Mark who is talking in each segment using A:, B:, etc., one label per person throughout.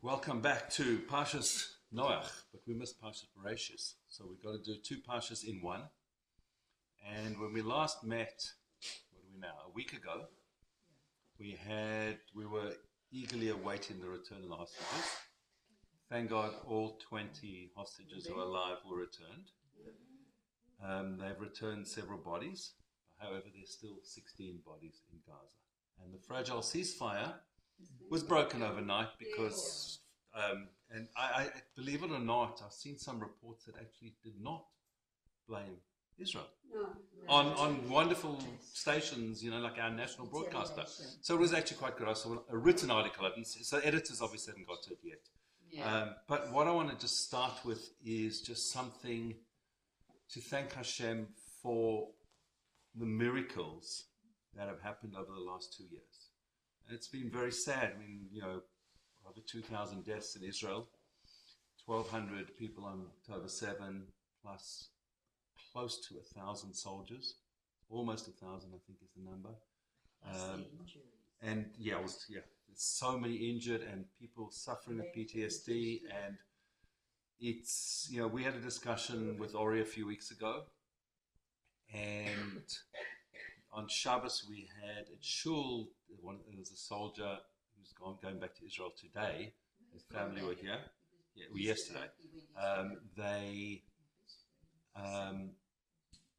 A: Welcome back to Parshas Noach, but we missed Parshas Bereishis, so we've got to do two Parshas in one. And when we last met, what are we now, a week ago, we were eagerly awaiting the return of the hostages. Thank God all 20 hostages who are alive were returned. They've returned several bodies, however there's still 16 bodies in Gaza. And the fragile ceasefire was broken overnight because, and I believe it or not, I've seen some reports that actually did not blame Israel on wonderful stations, like our national broadcaster. So it was actually quite good. I saw a written article, so editors obviously haven't got to it yet. But what I want to just start with is just something to thank Hashem for the miracles that have happened over the last 2 years. It's been very sad. I mean, over 2,000 deaths in Israel, 1,200 people on October 7, plus close to 1,000 soldiers, almost 1,000, I think is the number. And there's so many injured and people suffering with PTSD. And it's, we had a discussion with Ori a few weeks ago, and on Shabbos we had at Shul, there was a soldier who's going back to Israel today. His family were here. Yesterday.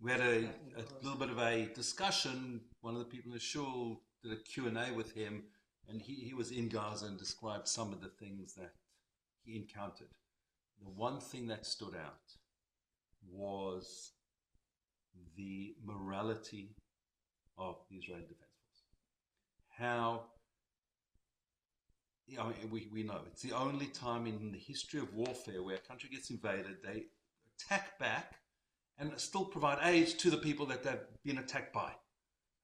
A: We had a little bit of a discussion. One of the people in the Shul did a Q&A with him, and he was in Gaza and described some of the things that he encountered. The one thing that stood out was the morality of the Israeli Defense Force. How, we know it's the only time in the history of warfare where a country gets invaded, they attack back and still provide aid to the people that they've been attacked by.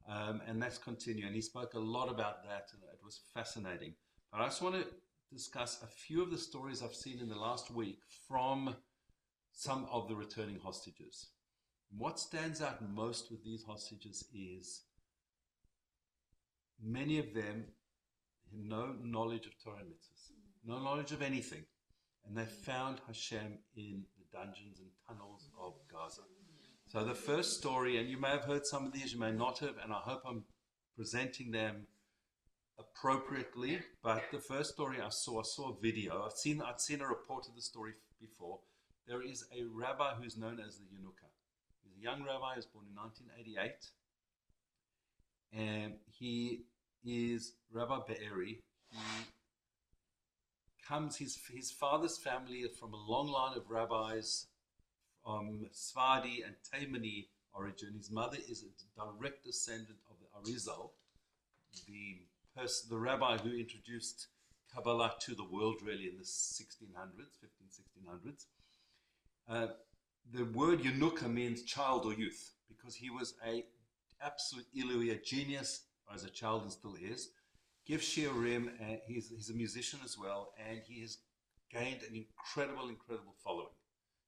A: And that's continuing. He spoke a lot about that, and it was fascinating. But I just want to discuss a few of the stories I've seen in the last week from some of the returning hostages. What stands out most with these hostages is many of them have no knowledge of Torah and mitzvahs, no knowledge of anything. And they found Hashem in the dungeons and tunnels of Gaza. So the first story, and you may have heard some of these, you may not have, and I hope I'm presenting them appropriately, but the first story I saw a video. I'd seen a report of the story before. There is a rabbi who's known as the Yenuka. He's a young rabbi, he was born in 1988. And he is Rabbi Be'eri. His father's family is from a long line of rabbis from Sephardi and Taimani origin. His mother is a direct descendant of the Arizal, the rabbi who introduced Kabbalah to the world really in the 1600s. The word Yenuka means child or youth, because he was a absolute Ilui, a genius, as a child and still is. Gives shiurim, and he's a musician as well, and he has gained an incredible following.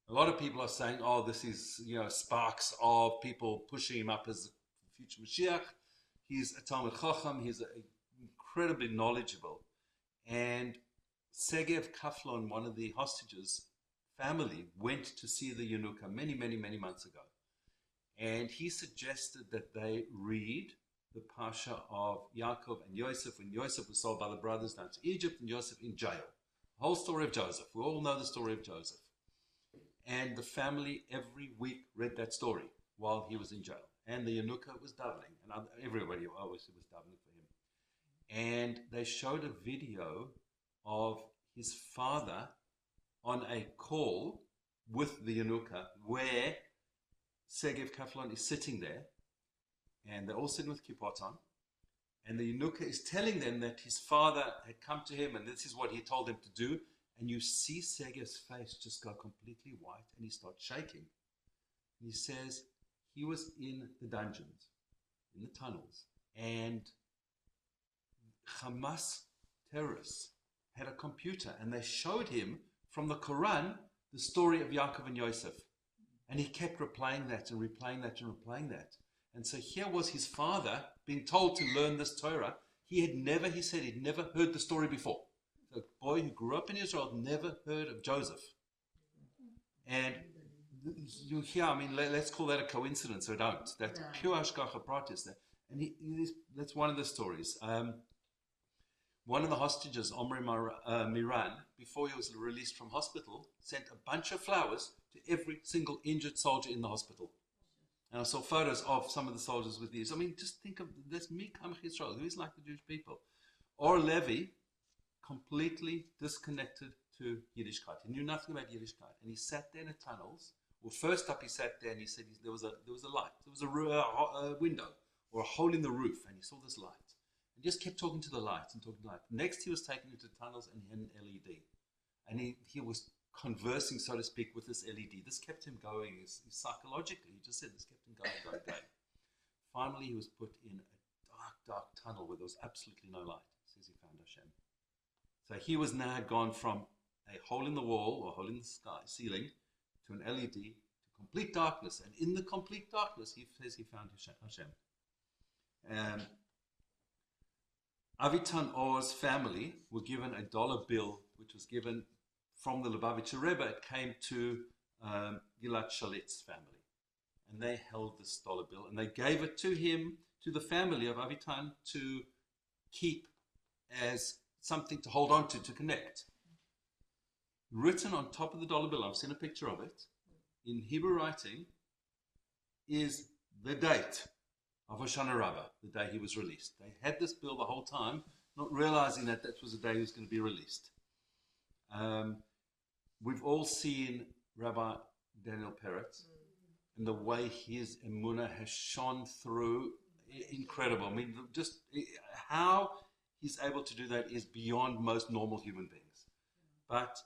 A: A lot of people are saying, this is sparks of people pushing him up as the future Mashiach. He's a Talmud Chacham, he's incredibly knowledgeable. And Segev Kaflon, one of the hostages' family, went to see the Yenuka many months ago. And he suggested that they read the Parsha of Yaakov and Yosef, when Yosef was sold by the brothers down to Egypt and Yosef in jail. The whole story of Joseph. We all know the story of Joseph. And the family every week read that story while he was in jail. And the Yenuka was davening, and everybody obviously was davening for him. And they showed a video of his father on a call with the Yenuka, where Segev Kaflon is sitting there, and they're all sitting with kippot on, and the Yenuka is telling them that his father had come to him and this is what he told them to do, and you see Segev's face just go completely white and he starts shaking. And he says he was in the dungeons, in the tunnels, and Hamas terrorists had a computer and they showed him from the Quran the story of Yaakov and Yosef. And he kept replaying that and replaying that and replaying that. And so here was his father being told to learn this Torah. He said he'd never heard the story before. a boy who grew up in Israel, never heard of Joseph. And you hear, I mean, let's call that a coincidence, or don't. That's pure Hashgacha Pratis. And that's one of the stories. One of the hostages, Omri Miran, before he was released from hospital, sent a bunch of flowers to every single injured soldier in the hospital. And I saw photos of some of the soldiers with these. I mean, just think of this, Mikam Israel, who is like the Jewish people. Or Levi, completely disconnected to Yiddishkeit. He knew nothing about Yiddishkeit. And he sat there in the tunnels. Well, first up he sat there and he said there was a light. There was a window or a hole in the roof, and he saw this light. And just kept talking to the light and talking to the light. Next he was taken into tunnels and he had an LED. And he was conversing, so to speak, with this LED. This kept him going psychologically. He just said this kept him going. Finally, he was put in a dark tunnel where there was absolutely no light. He says he found Hashem. So he was now gone from a hole in the wall or hole in the sky ceiling to an LED to complete darkness. And in the complete darkness, he says he found Hashem. Avitan Or's family were given a dollar bill, which was given from the Lubavitcher Rebbe. It came to Gilad Shalit's family, and they held this dollar bill, and they gave it to him, to the family of Avitan, to keep as something to hold on to connect. Written on top of the dollar bill, I've seen a picture of it, in Hebrew writing, is the date of Hoshana Rabbah, the day he was released. They had this bill the whole time, not realizing that was the day he was going to be released. We've all seen Rabbi Daniel Peretz and the way his emunah has shone through. Incredible. I mean, just how he's able to do that is beyond most normal human beings. But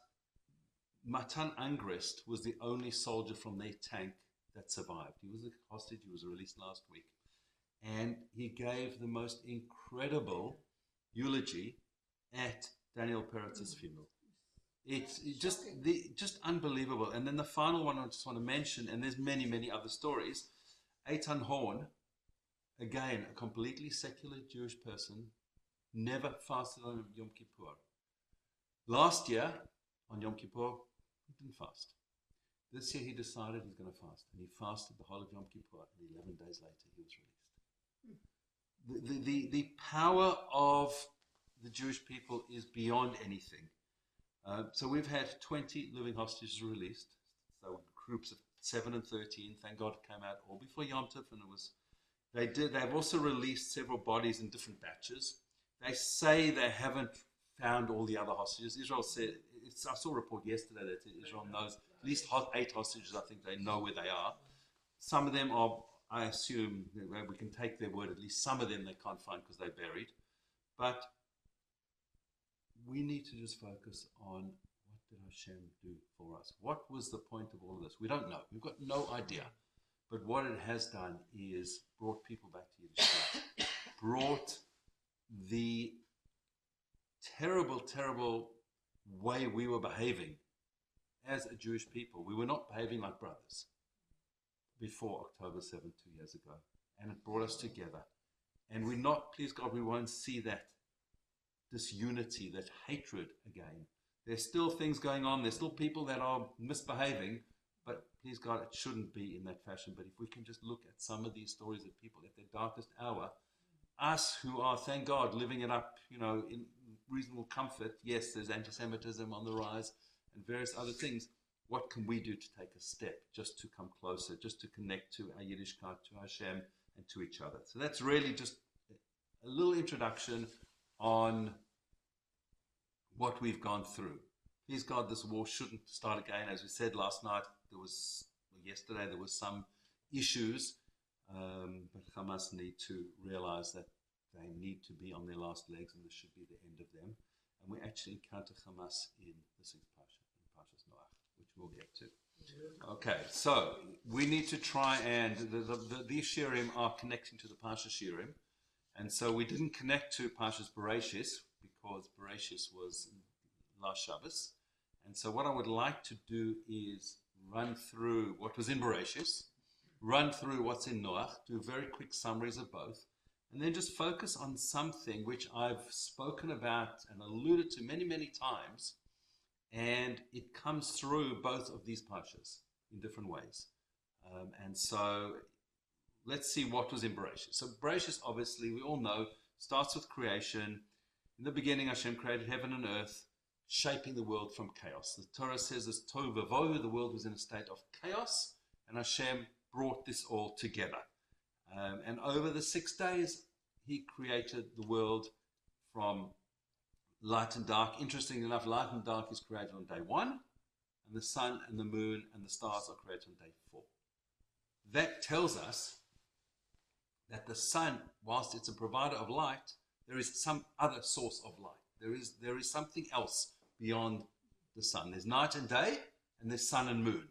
A: Matan Angrist was the only soldier from their tank that survived. He was a hostage. He was released last week. And he gave the most incredible eulogy at Daniel Peretz's funeral. It's just unbelievable. And then the final one I just want to mention, and there's many, many other stories. Eitan Horn, again, a completely secular Jewish person, never fasted on Yom Kippur. Last year, on Yom Kippur, he didn't fast. This year he decided he's going to fast. And he fasted the whole of Yom Kippur, and 11 days later he was released. The power of the Jewish people is beyond anything. So we've had 20 living hostages released. So groups of 7 and 13, thank God, came out all before Yom Tov, and they've also released several bodies in different batches. They say they haven't found all the other hostages. Israel said, I saw a report yesterday that Israel knows at least 8 hostages. I think they know where they are. Some of them are, I assume, we can take their word, at least some of them they can't find because they're buried. But we need to just focus on what did Hashem do for us? What was the point of all of this? We don't know. We've got no idea. But what it has done is brought people back to Yiddishkeit, brought the terrible, terrible way we were behaving as a Jewish people. We were not behaving like brothers before October 7th, 2 years ago. And it brought us together. And we're not, please God, we won't see that disunity, that hatred again. There's still things going on. There's still people that are misbehaving. But please God, it shouldn't be in that fashion. But if we can just look at some of these stories of people at their darkest hour, us who are, thank God, living it up, in reasonable comfort. Yes, there's anti-Semitism on the rise and various other things. What can we do to take a step just to come closer, just to connect to our Yiddishkeit, to Hashem, and to each other? So that's really just a little introduction on what we've gone through. Please God, this war shouldn't start again. As we said last night, yesterday there was some issues, but Hamas need to realize that they need to be on their last legs, and this should be the end of them. And we actually encounter Hamas in the 6th Parsha, in Parshas Noach, which we'll get to. Okay, so we need to try and, these Shirim are connecting to the Parsha Shirim, and so we didn't connect to Parshas Bereishis, because Bereishis was last Shabbos. And so what I would like to do is run through what was in Bereishis, run through what's in Noach, do very quick summaries of both, and then just focus on something which I've spoken about and alluded to many, many times, and it comes through both of these parshas in different ways. And so let's see what was in Bereishis. So Bereishis, obviously, we all know, starts with creation. In the beginning, Hashem created heaven and earth, shaping the world from chaos. The Torah says this tohu vavohu, the world was in a state of chaos, and Hashem brought this all together. And over the 6 days, he created the world from light and dark. Interestingly enough, light and dark is created on day 1, and the sun and the moon and the stars are created on day 4. That tells us that the sun, whilst it's a provider of light, there is some other source of light. There is something else beyond the sun. There's night and day, and there's sun and moon.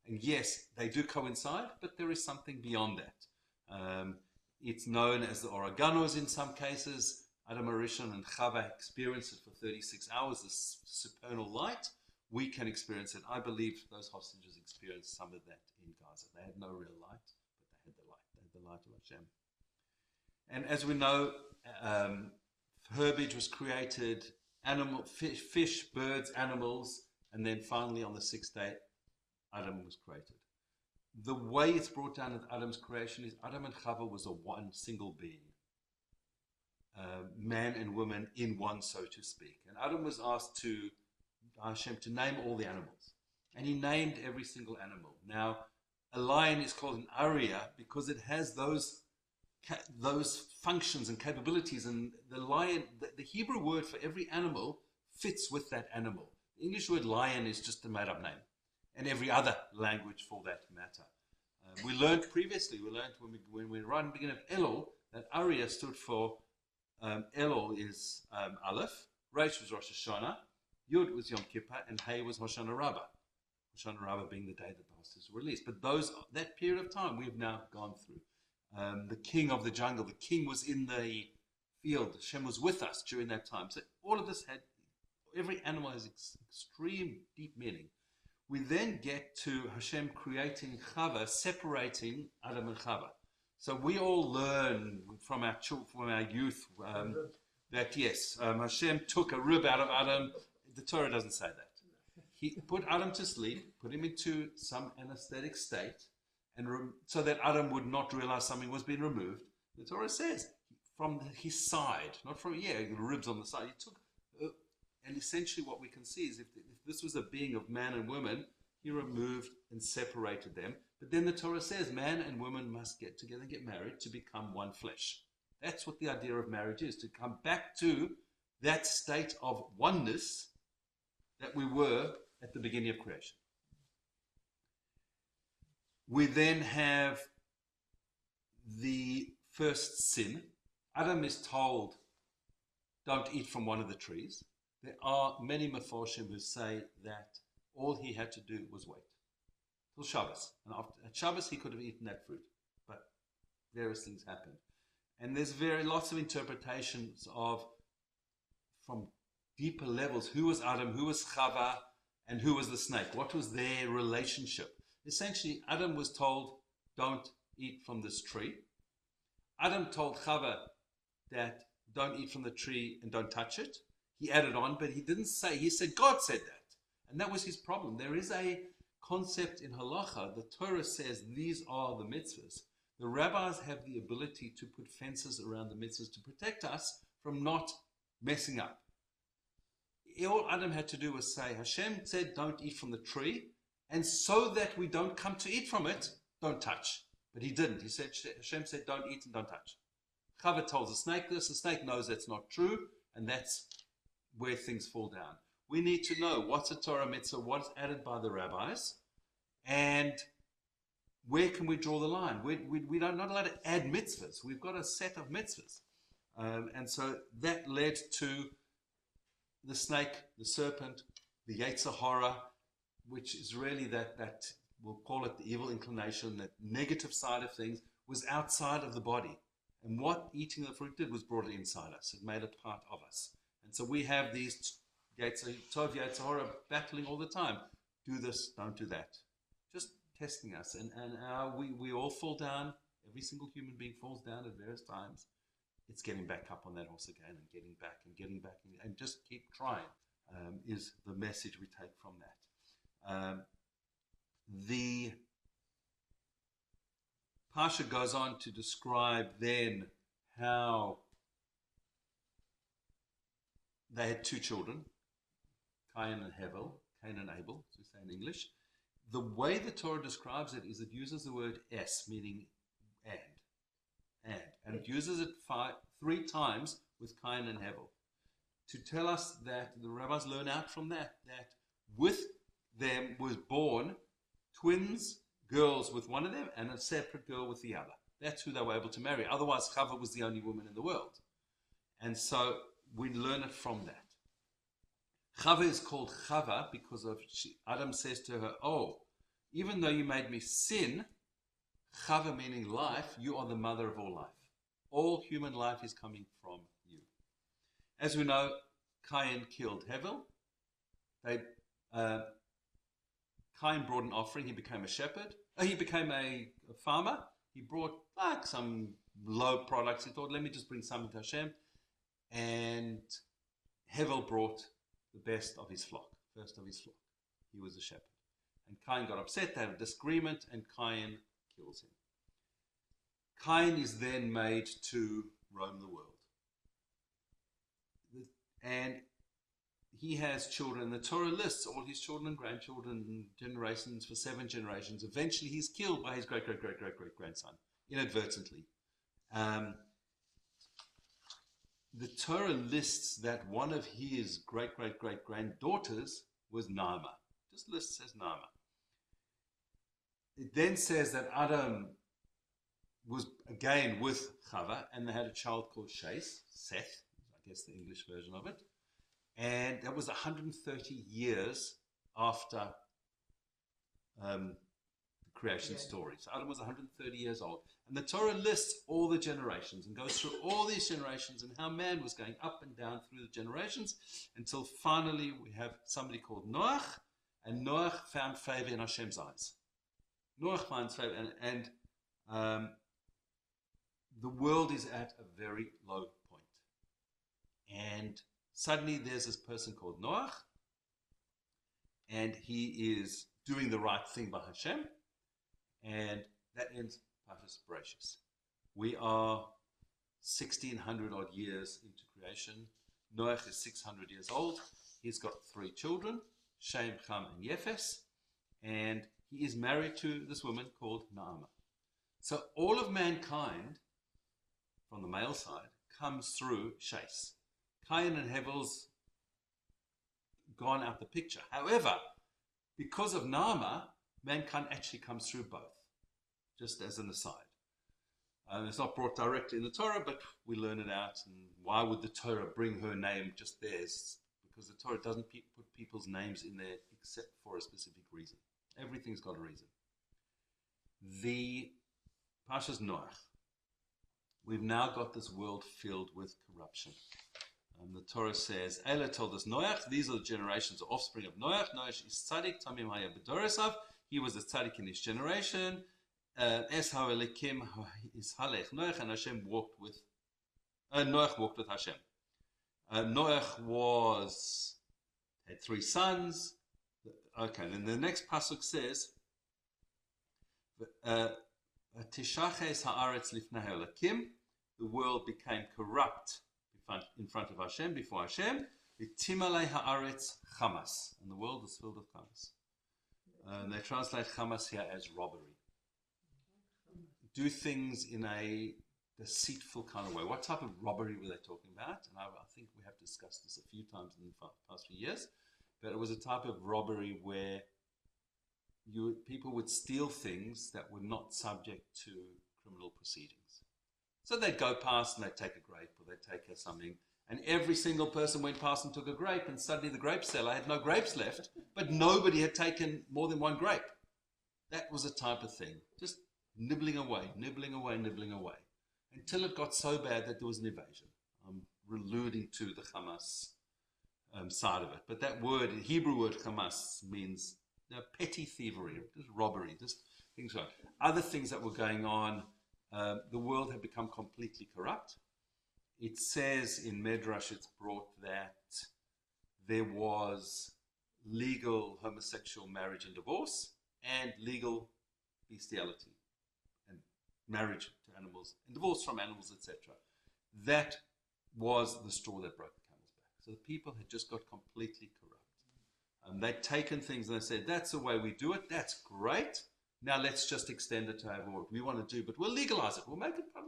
A: And yes, they do coincide, but there is something beyond that. It's known as the Oreganos in some cases. Adam Arishon and Chava experienced it for 36 hours, this supernal light. We can experience it. I believe those hostages experienced some of that in Gaza. They had no real light, but they had the light. They had the light of Hashem. And as we know, herbage was created, fish, birds, animals, and then finally on the 6th day, Adam was created. The way it's brought down with Adam's creation is Adam and Chava was a one single being. Man and woman in one, so to speak. And Adam was asked by Hashem to name all the animals. And he named every single animal. Now, a lion is called an aria because it has those functions and capabilities. And the lion, the Hebrew word for every animal fits with that animal. The English word lion is just a made-up name. And every other language for that matter. We learned previously, when we were right in the beginning of Elul, that Aria stood for Elul is Aleph, Reish was Rosh Hashanah, Yud was Yom Kippur, and Hey was Hoshana Rabbah. Hoshana Rabbah being the day that the hostages were released. But that period of time we've now gone through. The king of the jungle, the king was in the field, Hashem was with us during that time. So all of this every animal has extreme deep meaning. We then get to Hashem creating Chava, separating Adam and Chava. So we all learn from our youth that yes, Hashem took a rib out of Adam. The Torah doesn't say that. He put Adam to sleep, put him into some anesthetic state, and so that Adam would not realize something was being removed. The Torah says from his side, not from ribs on the side. He took. And essentially what we can see is if this was a being of man and woman, he removed and separated them. But then the Torah says man and woman must get together and get married to become one flesh. That's what the idea of marriage is, to come back to that state of oneness that we were at the beginning of creation. We then have the first sin. Adam is told, don't eat from one of the trees. There are many Meforshim who say that all he had to do was wait till Shabbos. And at Shabbos he could have eaten that fruit, but various things happened. And there's lots of interpretations from deeper levels, who was Adam, who was Chava, and who was the snake. What was their relationship? Essentially, Adam was told, don't eat from this tree. Adam told Chava that don't eat from the tree and don't touch it. He added on, but he didn't say, he said, God said that. And that was his problem. There is a concept in halacha, the Torah says these are the mitzvahs. The rabbis have the ability to put fences around the mitzvahs to protect us from not messing up. All Adam had to do was say, Hashem said don't eat from the tree, and so that we don't come to eat from it, don't touch. But he didn't. He said, Hashem said don't eat and don't touch. Chava tells the snake this, the snake knows that's not true, and that's where things fall down. We need to know what's a Torah mitzvah, what's added by the rabbis, and where can we draw the line? We are not allowed to add mitzvahs. We've got a set of mitzvahs. And so that led to the snake, the serpent, the Yetzer Hara, which is really that we'll call it the evil inclination, that negative side of things, was outside of the body. And what eating the fruit did was brought it inside us. It made it part of us. And so we have these Tov Yetzer Hara battling all the time. Do this, don't do that. Just testing us. And we all fall down. Every single human being falls down at various times. it's getting back up on that horse again and getting back and just keep trying is the message we take from that. The Parsha goes on to describe then how they had two children, Cain and Abel, as we say in English. The way the Torah describes it is it uses the word es, meaning and it uses it three times with Cain and Abel to tell us that the rabbis learn out from that with them was born twins, girls with one of them and a separate girl with the other. That's who they were able to marry. Otherwise, Chava was the only woman in the world. And so we learn it from that. Chava is called Chava because Adam says to her, oh, even though you made me sin, Chava meaning life, you are the mother of all life. All human life is coming from you. As we know, Cain killed Hevel. Cain brought an offering. He became a shepherd. He became a farmer. He brought like some low products. He thought, let me just bring something to Hashem. And Hevel brought the best of his flock, first of his flock. He was a shepherd. And Cain got upset. They had a disagreement, and Cain kills him. Cain is then made to roam the world. And he has children. The Torah lists all his children and grandchildren and generations for 7 generations. Eventually, he's killed by his great-great-great-great-great-grandson, inadvertently. The Torah lists that one of his great-great-great-granddaughters was Naamah. Just lists as Naamah. It then says that Adam was again with Chava, and they had a child called Seth, I guess the English version of it. And that was 130 years after the creation story. So Adam was 130 years old. And the Torah lists all the generations and goes through all these generations and how man was going up and down through the generations until finally we have somebody called Noach, and Noach found favor in Hashem's eyes. Noach finds favor, and the world is at a very low point. And suddenly there's this person called Noach, and he is doing the right thing by Hashem, and that ends Parshas Bereishis. We are 1,600 odd years into creation. Noach is 600 years old. He's got 3 children, Shem, Cham, and Yefes, and he is married to this woman called Naamah. So all of mankind, from the male side, comes through Shais. Cain and Hevel's gone out the picture. However, because of Naamah, mankind actually comes through both, just as an aside. It's not brought directly in the Torah, but we learn it out. And why would the Torah bring her name just theirs? Because the Torah doesn't put people's names in there except for a specific reason. Everything's got a reason. The Parshas Noach. We've now got this world filled with corruption. The Torah says, Ela told us Noach, these are the generations, the offspring of Noach. Noach is tzaddik, tamim haya b'doresav. He was a tzaddik in his generation. Es ha'elikim is halech Noach, and Hashem walked with, Noach walked with Hashem. Noach had 3 sons. Okay, then the next pasuk says, Tishaches ha'aretz lifnei ha'elikim. The world became corrupt in front of Hashem, before Hashem. V'timalei ha'aretz chamas, and the world is filled with chamas. They translate chamas here as robbery. Do things in a deceitful kind of way. What type of robbery were they talking about? And I think we have discussed this a few times in the past few years. But it was a type of robbery where people would steal things that were not subject to criminal proceedings. So they'd go past and they'd take a grape, or they'd take something, and every single person went past and took a grape, and suddenly the grape seller had no grapes left, but nobody had taken more than 1 grape. That was a type of thing. Just nibbling away, until it got so bad that there was an invasion. I'm alluding to the Hamas side of it. But that word, the Hebrew word Hamas, means petty thievery, just robbery, just things like other things that were going on. The world had become completely corrupt. it says in Medrash, it's brought that there was legal homosexual marriage and divorce, and legal bestiality, and marriage to animals, and divorce from animals, etc. That was the straw that broke the camel's back. So the people had just got completely corrupt. They'd taken things and they said, that's the way we do it, that's great. Now let's just extend it to have what we want to do, but we'll legalize it. We'll make it part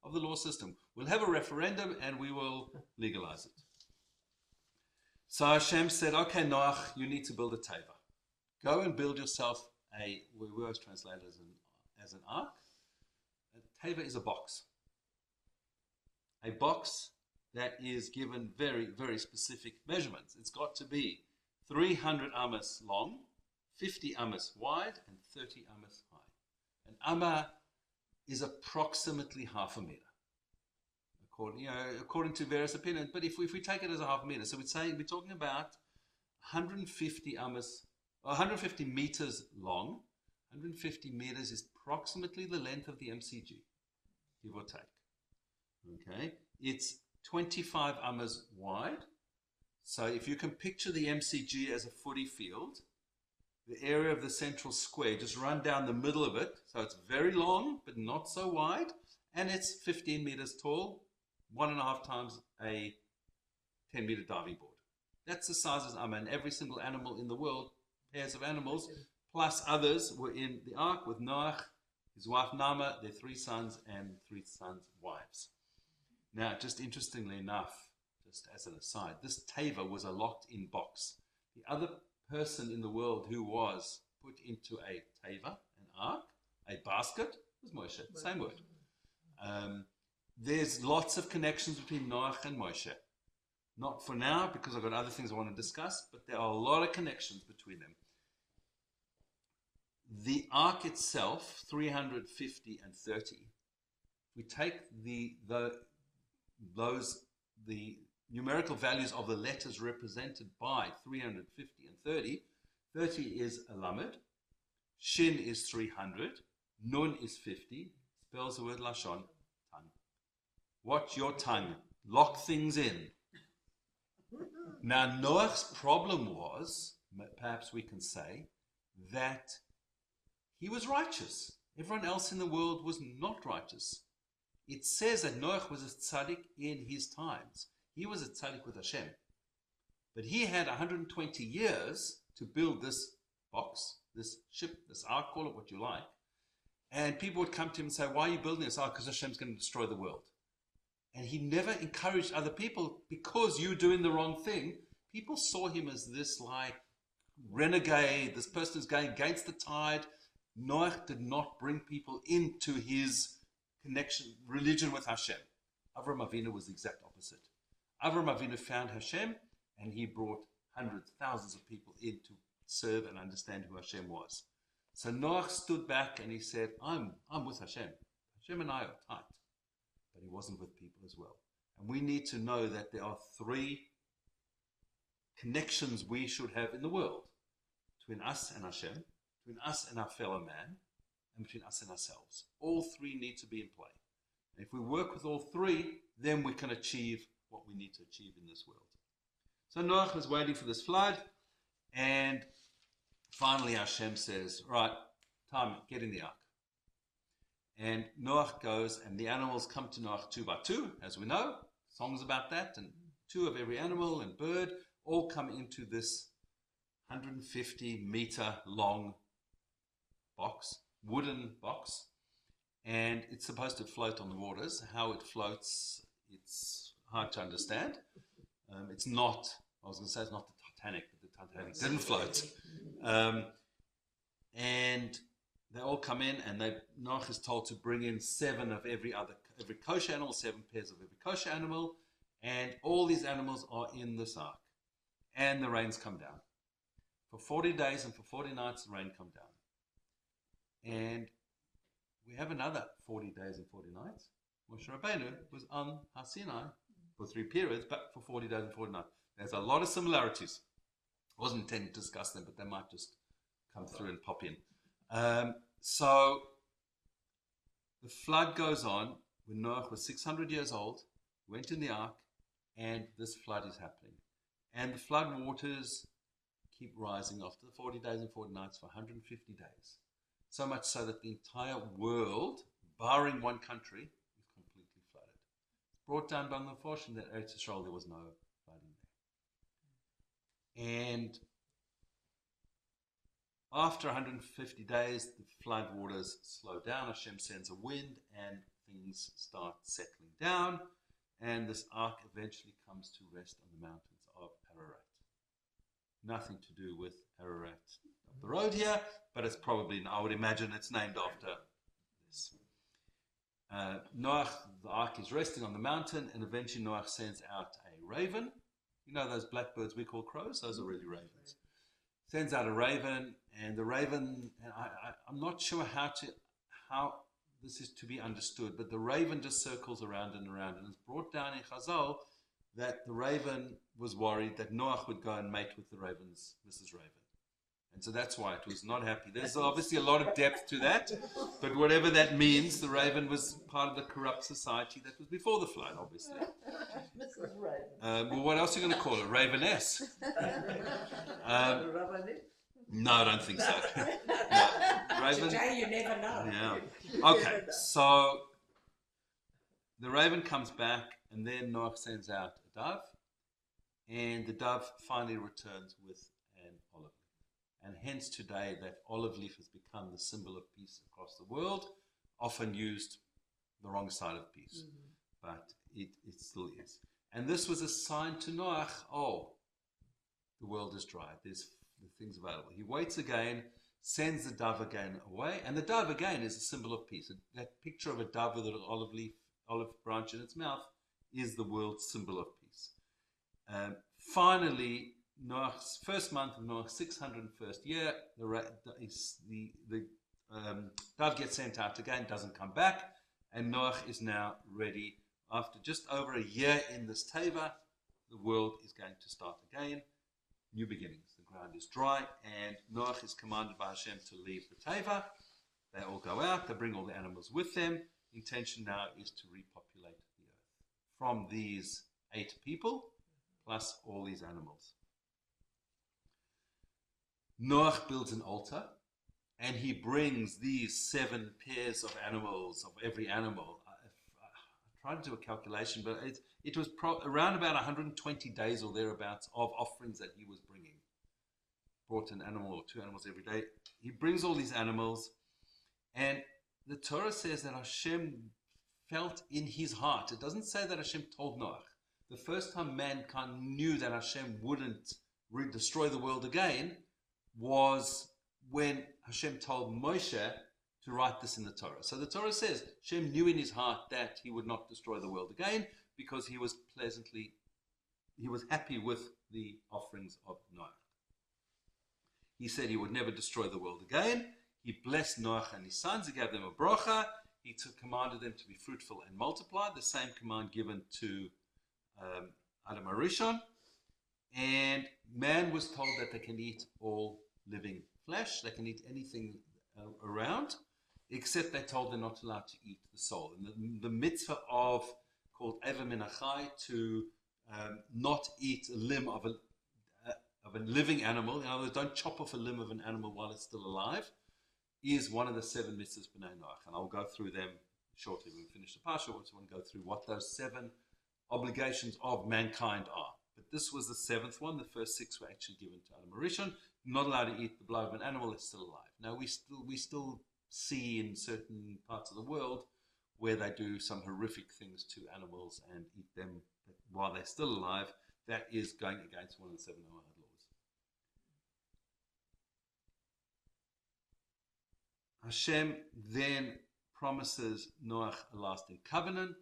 A: of the law system. We'll have a referendum and we will legalize it. So Hashem said, okay, Noach, you need to build a teva. Go and build yourself we always translate it as an ark. A teva is a box. A box that is given very, very specific measurements. It's got to be 300 amas long, 50 amas wide, and 30 amas high. An amma is approximately half a meter, according to various opinions. But if we take it as a half a meter, so we're talking about 150 amas, 150 meters long. 150 meters is approximately the length of the MCG, give or take. Okay, it's 25 amas wide. So if you can picture the MCG as a footy field, the area of the central square, just run down the middle of it. So it's very long, but not so wide. And it's 15 meters tall, 1.5 times a 10-meter diving board. That's the size of Amma. And every single animal in the world, pairs of animals, plus others, were in the ark with Noach, his wife Nama, their 3 sons, and 3 sons' wives. Now, just interestingly enough, just as an aside, this teva was a locked-in box. The other person in the world who was put into a teva, an ark, a basket, was Moshe. Same word. There's lots of connections between Noach and Moshe. Not for now, because I've got other things I want to discuss, but there are a lot of connections between them. The ark itself, 350 and 30, we take the numerical values of the letters represented by 350 and 30. 30 is a lamed, shin is 300, nun is 50, spells the word lashon, tongue. Watch your tongue, lock things in. Now Noach's problem was, perhaps we can say, that he was righteous. Everyone else in the world was not righteous. It says that Noach was a tzaddik in his times. He was a tzaddik with Hashem. But he had 120 years to build this box, this ship, this ark, call it what you like. And people would come to him and say, why are you building this ark? Because Hashem's going to destroy the world. And he never encouraged other people because you're doing the wrong thing. People saw him as this like renegade, this person who's going against the tide. Noach did not bring people into his connection, religion with Hashem. Avraham Avinu was the exact opposite. Avraham Avinu found Hashem, and he brought hundreds, thousands of people in to serve and understand who Hashem was. So Noach stood back and he said, I'm with Hashem. Hashem and I are tight. But he wasn't with people as well. And we need to know that there are 3 connections we should have in the world. Between us and Hashem, between us and our fellow man, and between us and ourselves. All 3 need to be in play. And if we work with all 3, then we can achieve what we need to achieve in this world. So Noach was waiting for this flood, and finally Hashem says, right, time, get in the ark. And Noach goes, and the animals come to Noach 2 by 2, as we know, songs about that, and 2 of every animal and bird all come into this 150 meter long box, wooden box, and it's supposed to float on the waters. How it floats, it's hard to understand. It's not, I was going to say it's not the Titanic, but the Titanic didn't float. And they all come in, and Noach is told to bring in 7 of every kosher animal, 7 pairs of every kosher animal, and all these animals are in this ark. And the rains come down. For 40 days and for 40 nights, the rain come down. And we have another 40 days and 40 nights. Moshe Rabbeinu was on Har Sinai for 3 periods, but for 40 days and 40 nights. There's a lot of similarities. I wasn't intending to discuss them, but they might just come through and pop in. So the flood goes on when Noach was 600 years old, went in the ark, and this flood is happening. And the flood waters keep rising after the 40 days and 40 nights for 150 days. So much so that the entire world, barring one country, is completely flooded. It's brought down by the unfortunate that Eretz Yisrael there was no flooding there. And after 150 days, the flood waters slow down. Hashem sends a wind and things start settling down. And this ark eventually comes to rest on the mountains of Ararat. Nothing to do with Ararat up the road here, but it's probably, I would imagine it's named after this. Noach, the ark is resting on the mountain, and eventually Noach sends out a raven. You know those blackbirds we call crows? Those are really ravens. Sends out a raven, and the raven, I'm not sure how this is to be understood, but the raven just circles around and around, and it's brought down in Chazal that the raven was worried that Noach would go and mate with the raven's Mrs. Raven. And so that's why it was not happy. There's obviously a lot of depth to that, but whatever that means, the raven was part of the corrupt society that was before the flood, obviously.
B: Mrs. Raven.
A: Well, what else are you going to call it? Raveness? No, I don't think so. No. Raven.
B: Today you never know.
A: Yeah. Okay, so the raven comes back, and then Noach sends out a dove, and the dove finally returns with an olive leaf. And hence today that olive leaf has become the symbol of peace across the world, often used the wrong side of peace, but it still is. And this was a sign to Noach, the world is dry, there's things available. He waits again, sends the dove again away, and the dove again is a symbol of peace. That picture of a dove with an olive branch in its mouth is the world's symbol of peace. Finally, Noach's first month of Noach's 601st year, the dove gets sent out again, doesn't come back, and Noach is now ready. After just over a year in this teva, the world is going to start again. New beginnings. The ground is dry, and Noach is commanded by Hashem to leave the teva. They all go out, they bring all the animals with them. The intention now is to repopulate the earth from these 8 people, plus all these animals. Noach builds an altar, and he brings these 7 pairs of animals, of every animal. I tried to do a calculation, but it was around about 120 days or thereabouts of offerings that he was bringing. Brought an animal or 2 animals every day. He brings all these animals, and the Torah says that Hashem felt in his heart. It doesn't say that Hashem told Noach. The first time mankind knew that Hashem wouldn't destroy the world again was when Hashem told Moshe to write this in the Torah. So the Torah says Hashem knew in his heart that he would not destroy the world again because he was happy with the offerings of Noach. He said he would never destroy the world again. He blessed Noach and his sons. He gave them a bracha. He commanded them to be fruitful and multiply. The same command given to Adam Arishon. And man was told that they can eat all living flesh. They can eat anything around, except they're told they're not allowed to eat the soul. And the mitzvah called Eva Min Achai, to not eat a limb of a living animal, in other words, don't chop off a limb of an animal while it's still alive, is one of the 7 mitzvahs B'nai Noach. And I'll go through them shortly when we finish the Parsha. I want to go through what those 7 obligations of mankind are. But this was the 7th one. The first 6 were actually given to Adam Arishon. Not allowed to eat the blood of an animal that's still alive. Now, we still see in certain parts of the world where they do some horrific things to animals and eat them while they're still alive. That is going against one of the 7 Noahide laws. Hashem then promises Noach a lasting covenant.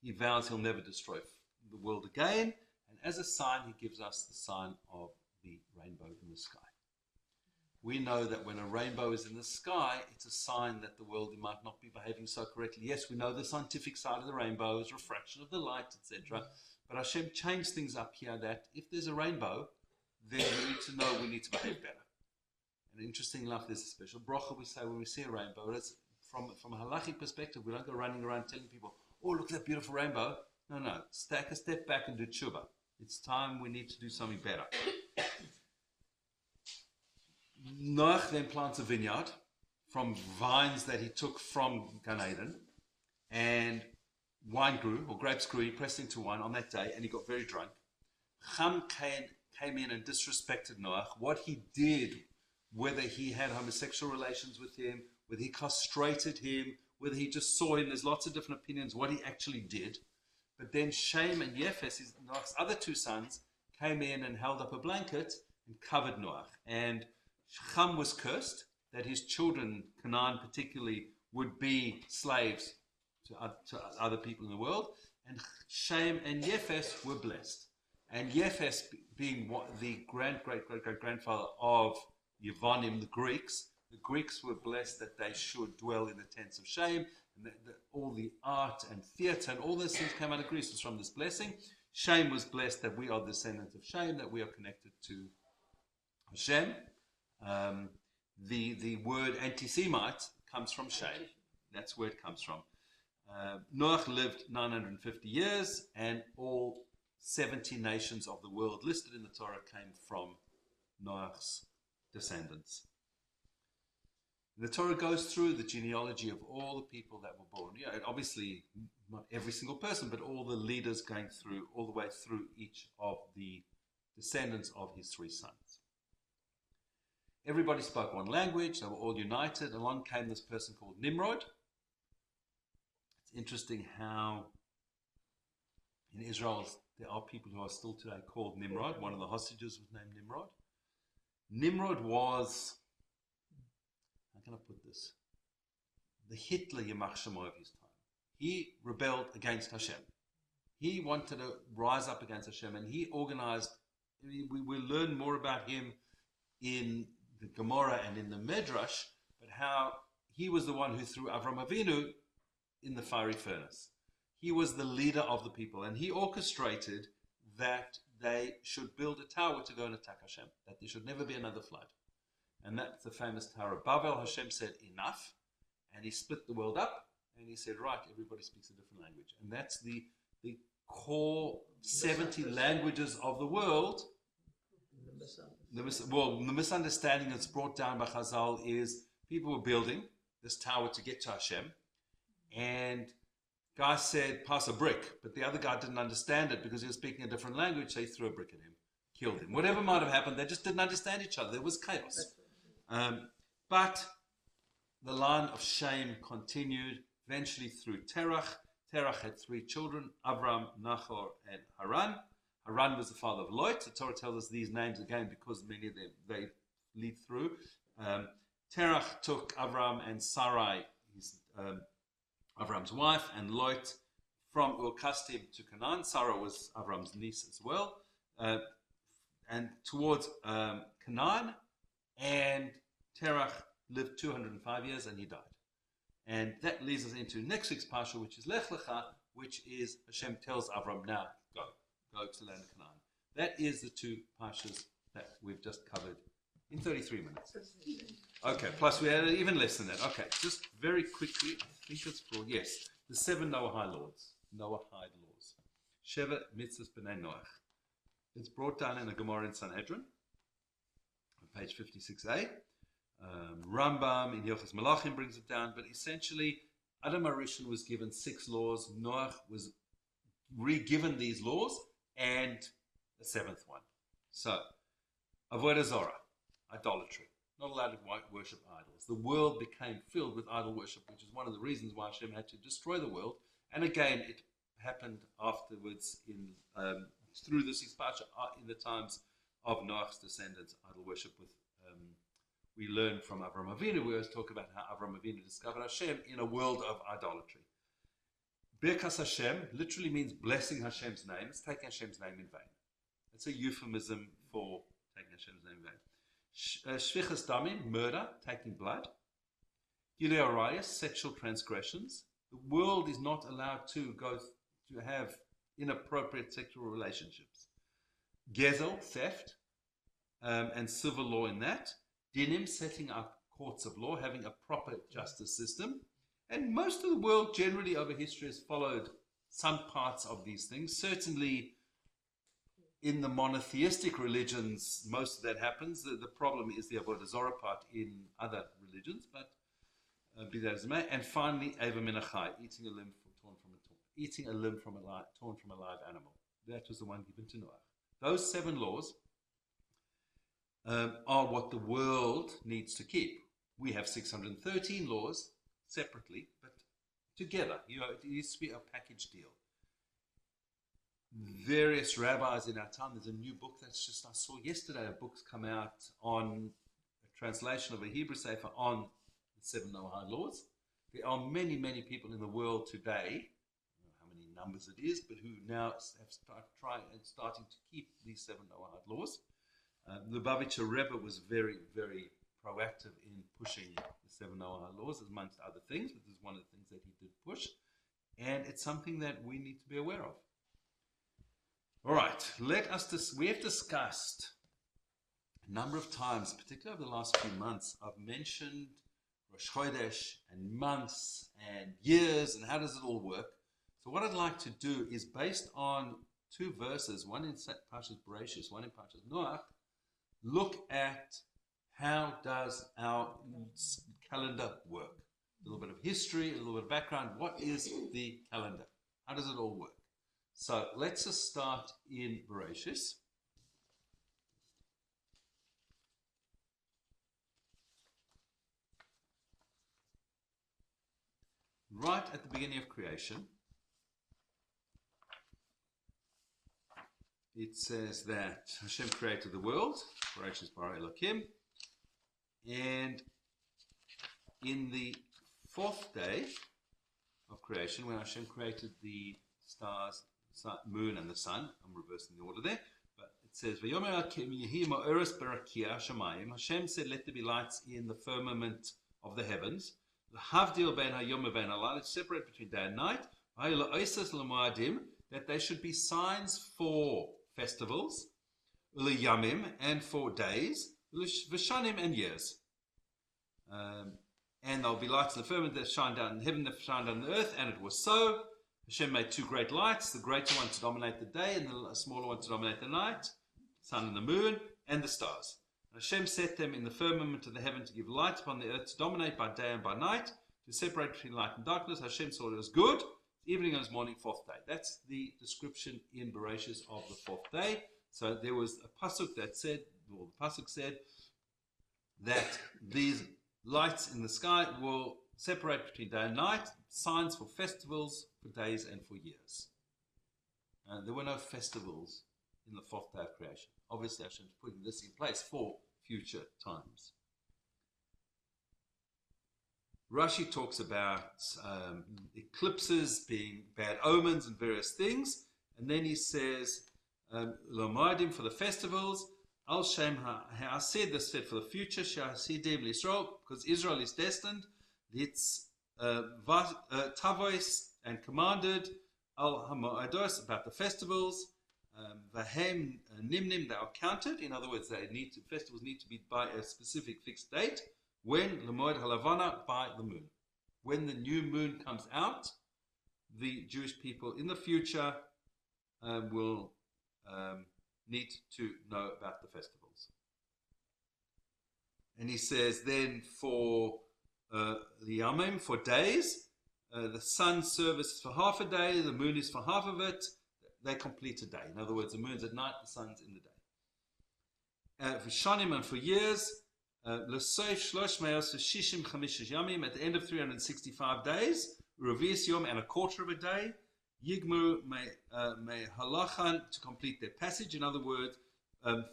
A: He vows he'll never destroy the world again. And as a sign, he gives us the sign of the rainbow in the sky. We know that when a rainbow is in the sky, it's a sign that the world might not be behaving so correctly. Yes, we know the scientific side of the rainbow is refraction of the light, etc. But Hashem changed things up here that if there's a rainbow, then we need to know we need to behave better. And interesting enough, there's a special bracha we say when we see a rainbow. It's from a halachic perspective, we don't go running around telling people, oh, look at that beautiful rainbow. No, take a step back and do tshuva. It's time we need to do something better. Noach then plants a vineyard from vines that he took from Gan Eden, and wine grew, or grapes grew, he pressed into wine on that day, and he got very drunk. Cham came in and disrespected Noach. What he did, whether he had homosexual relations with him, whether he castrated him, whether he just saw him, there's lots of different opinions what he actually did. But then Shem and Yefes, Noach's other two sons, came in and held up a blanket and covered Noach. And Cham was cursed that his children, Canaan particularly, would be slaves to other people in the world. And Shem and Yefes were blessed. And Yefes, being the great-great-great-grandfather of Yevonim, the Greeks were blessed that they should dwell in the tents of Shem, and all the art and theatre and all those things came out of Greece was from this blessing. Shem was blessed that we are descendants of Shem, that we are connected to Hashem. The word anti-Semite comes from Shem. That's where it comes from. Noach lived 950 years, and all 70 nations of the world listed in the Torah came from Noach's descendants. The Torah goes through the genealogy of all the people that were born. Yeah, obviously not every single person, but all the leaders going through, all the way through each of the descendants of his three sons. Everybody spoke one language. They were all united. Along came this person called Nimrod. It's interesting how in Israel there are people who are still today called Nimrod. One of the hostages was named Nimrod. Nimrod was, how can I put this? The Hitler Yamach Shemo of his time. He rebelled against Hashem. He wanted to rise up against Hashem, and he organized, we will learn more about him in the Gemara and in the Midrash, but how he was the one who threw Avram Avinu in the fiery furnace. He was the leader of the people, and he orchestrated that they should build a tower to go and attack Hashem, that there should never be another flood. And that's the famous Tower of Babel. Hashem said, enough, and he split the world up, and he said, right, everybody speaks a different language. And that's the core 70 languages of the world. The misunderstanding that's brought down by Chazal is people were building this tower to get to Hashem, and guy said, pass a brick, but the other guy didn't understand it because he was speaking a different language, so he threw a brick at him, killed him. Whatever might have happened, they just didn't understand each other. There was chaos. But the line of Shem continued, eventually through Terach. Terach had three children, Avram, Nachor, and Haran. Haran was the father of Lot. The Torah tells us these names again because many of them, they lead through. Terach took Avram and Sarai, his Avram's wife, and Lot from Ur-Kasdim to Canaan. Sarah was Avram's niece as well. And towards Canaan, and Terach lived 205 years and he died. And that leads us into next week's Parsha, which is Lech Lecha, which is Hashem tells Avram, now go to the land of Canaan. That is the two Parshas that we've just covered in 33 minutes. Okay, plus we had even less than that. Okay, just very quickly, I think it's for, yes, the 7 Noahide laws. Sheva Mitzvahs B'nai Noach. It's brought down in the Gemara in Sanhedrin, on page 56a. Rambam in Hilchos Malachim brings it down, but essentially, Adam HaRishon was given 6 laws. Noach was re-given these laws, and the 7th one. So, Avodah Zorah, idolatry. Not allowed to worship idols. The world became filled with idol worship, which is one of the reasons why Hashem had to destroy the world. And again, it happened afterwards through this Parsha in the times of Noach's descendants, idol worship. We learn from Avram Avinu. We always talk about how Avram Avinu discovered Hashem in a world of idolatry. Birkas Hashem literally means blessing Hashem's name. It's taking Hashem's name in vain. It's a euphemism for taking Hashem's name in vain. Shvichas Damim, murder, taking blood. Gilei Arayos, sexual transgressions. The world is not allowed to have inappropriate sexual relationships. Gezel, theft, and civil law in that. Dinim, setting up courts of law, having a proper justice system. And most of the world generally over history has followed some parts of these things. Certainly in the monotheistic religions, most of that happens. The problem is the Avodah Zarah part in other religions, but be that as it may. And finally, Eva min achai, eating a limb torn from a live animal. That was the one given to Noah. Those 7 laws are what the world needs to keep. We have 613 laws separately, but together. It needs to be a package deal. Various rabbis in our time, there's a new book I saw yesterday, a book's come out on a translation of a Hebrew Sefer on the 7 Noahide laws. There are many, many people in the world today, I don't know how many numbers it is, but who now have starting to keep these 7 Noahide laws. The Lubavitcher Rebbe was very, very proactive in pushing the 7 Noahide laws, amongst other things, but this is one of the things that he did push, and it's something that we need to be aware of. All right, we have discussed a number of times, particularly over the last few months, I've mentioned Rosh Chodesh and months and years and how does it all work. So what I'd like to do is, based on 2 verses, one in Parshas Bereishis, one in Parshas Noach, look at how does our calendar work. A little bit of history, a little bit of background. What is the calendar? How does it all work? So let's just start in Bereishis. Right at the beginning of creation, it says that Hashem created the world, Bereishis bara Elokim, and in the 4th day of creation, when Hashem created the stars, moon and the sun, I'm reversing the order there, but it says, Hashem said, let there be lights in the firmament of the heavens, separate between day and night, that they should be signs for festivals, and for days, and years. And there'll be lights in the firmament that shine down in heaven, that shine down on the earth, and it was so. Hashem made 2 great lights, the greater one to dominate the day and the smaller one to dominate the night, sun and the moon, and the stars. And Hashem set them in the firmament of the heaven to give light upon the earth, to dominate by day and by night, to separate between light and darkness. Hashem saw it was good. Evening and morning, 4th day. That's the description in Bereishis of the 4th day. So there was a pasuk that said, or the pasuk said, that these lights in the sky will separate between day and night, signs for festivals, for days and for years. There were no festivals in the 4th day of creation. Obviously, Hashem is putting this in place for future times. Rashi talks about eclipses being bad omens and various things, and then he says, Lomadim for the festivals, Al Shem HaAsid, this said for the future, Shahasidim L'Israel, because Israel is destined, it's Tavois and commanded, Al HaMo'ados, about the festivals, Vahem Nimnim, they are counted, in other words, festivals need to be by a specific fixed date, when L'Moed HaLavana, by the moon. When the new moon comes out, the Jewish people in the future will need to know about the festivals. And he says then for the Yamim, for days, the sun serves for half a day, the moon is for half of it, they complete a day. In other words, the moon's at night, the sun's in the day. For Shanim and for years, L'Soif Shlosh Meos Shishim Chamishish Yamim, at the end of 365 days, Revius Yom, and a quarter of a day, Yigmu Me Halachan, to complete their passage. In other words,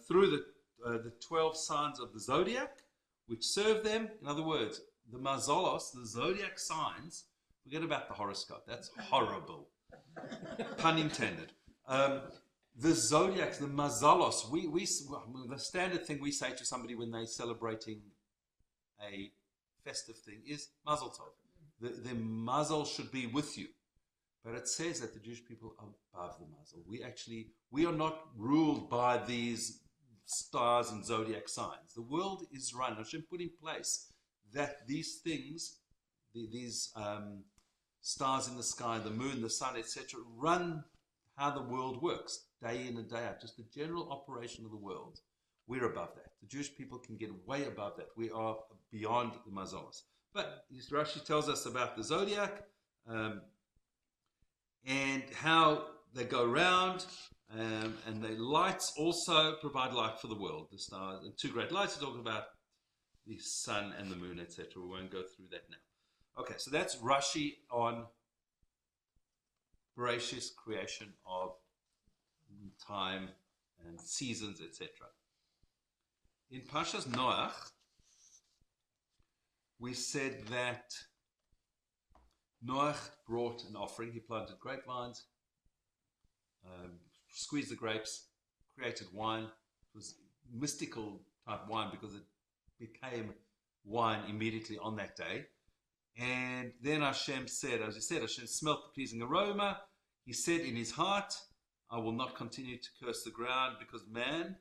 A: through the 12 signs of the zodiac, which serve them. In other words, the mazalos, the zodiac signs, forget about the horoscope. That's horrible. Pun intended. The zodiacs, the mazalos, the standard thing we say to somebody when they're celebrating a festive thing is mazel tov. The mazel should be with you. But it says that the Jewish people are above the mazel. We are not ruled by these stars and zodiac signs. The world is run. Hashem put in place that these things, these stars in the sky, the moon, the sun, etc., run how the world works, day in and day out, just the general operation of the world. We're above that. The Jewish people can get way above that. We are beyond the mazolas. But Rashi tells us about the zodiac and how they go around, and the lights also provide light for the world. The stars and two great lights. We talk about the sun and the moon, etc. We won't go through that now. Okay, so that's Rashi on Bereishis, creation of time and seasons, etc. In Parshas Noach, we said that Noach brought an offering. He planted grapevines, squeezed the grapes, created wine. It was mystical type wine because it became wine immediately on that day. And then Hashem said, as he said, Hashem smelt the pleasing aroma. He said in his heart, I will not continue to curse the ground because man,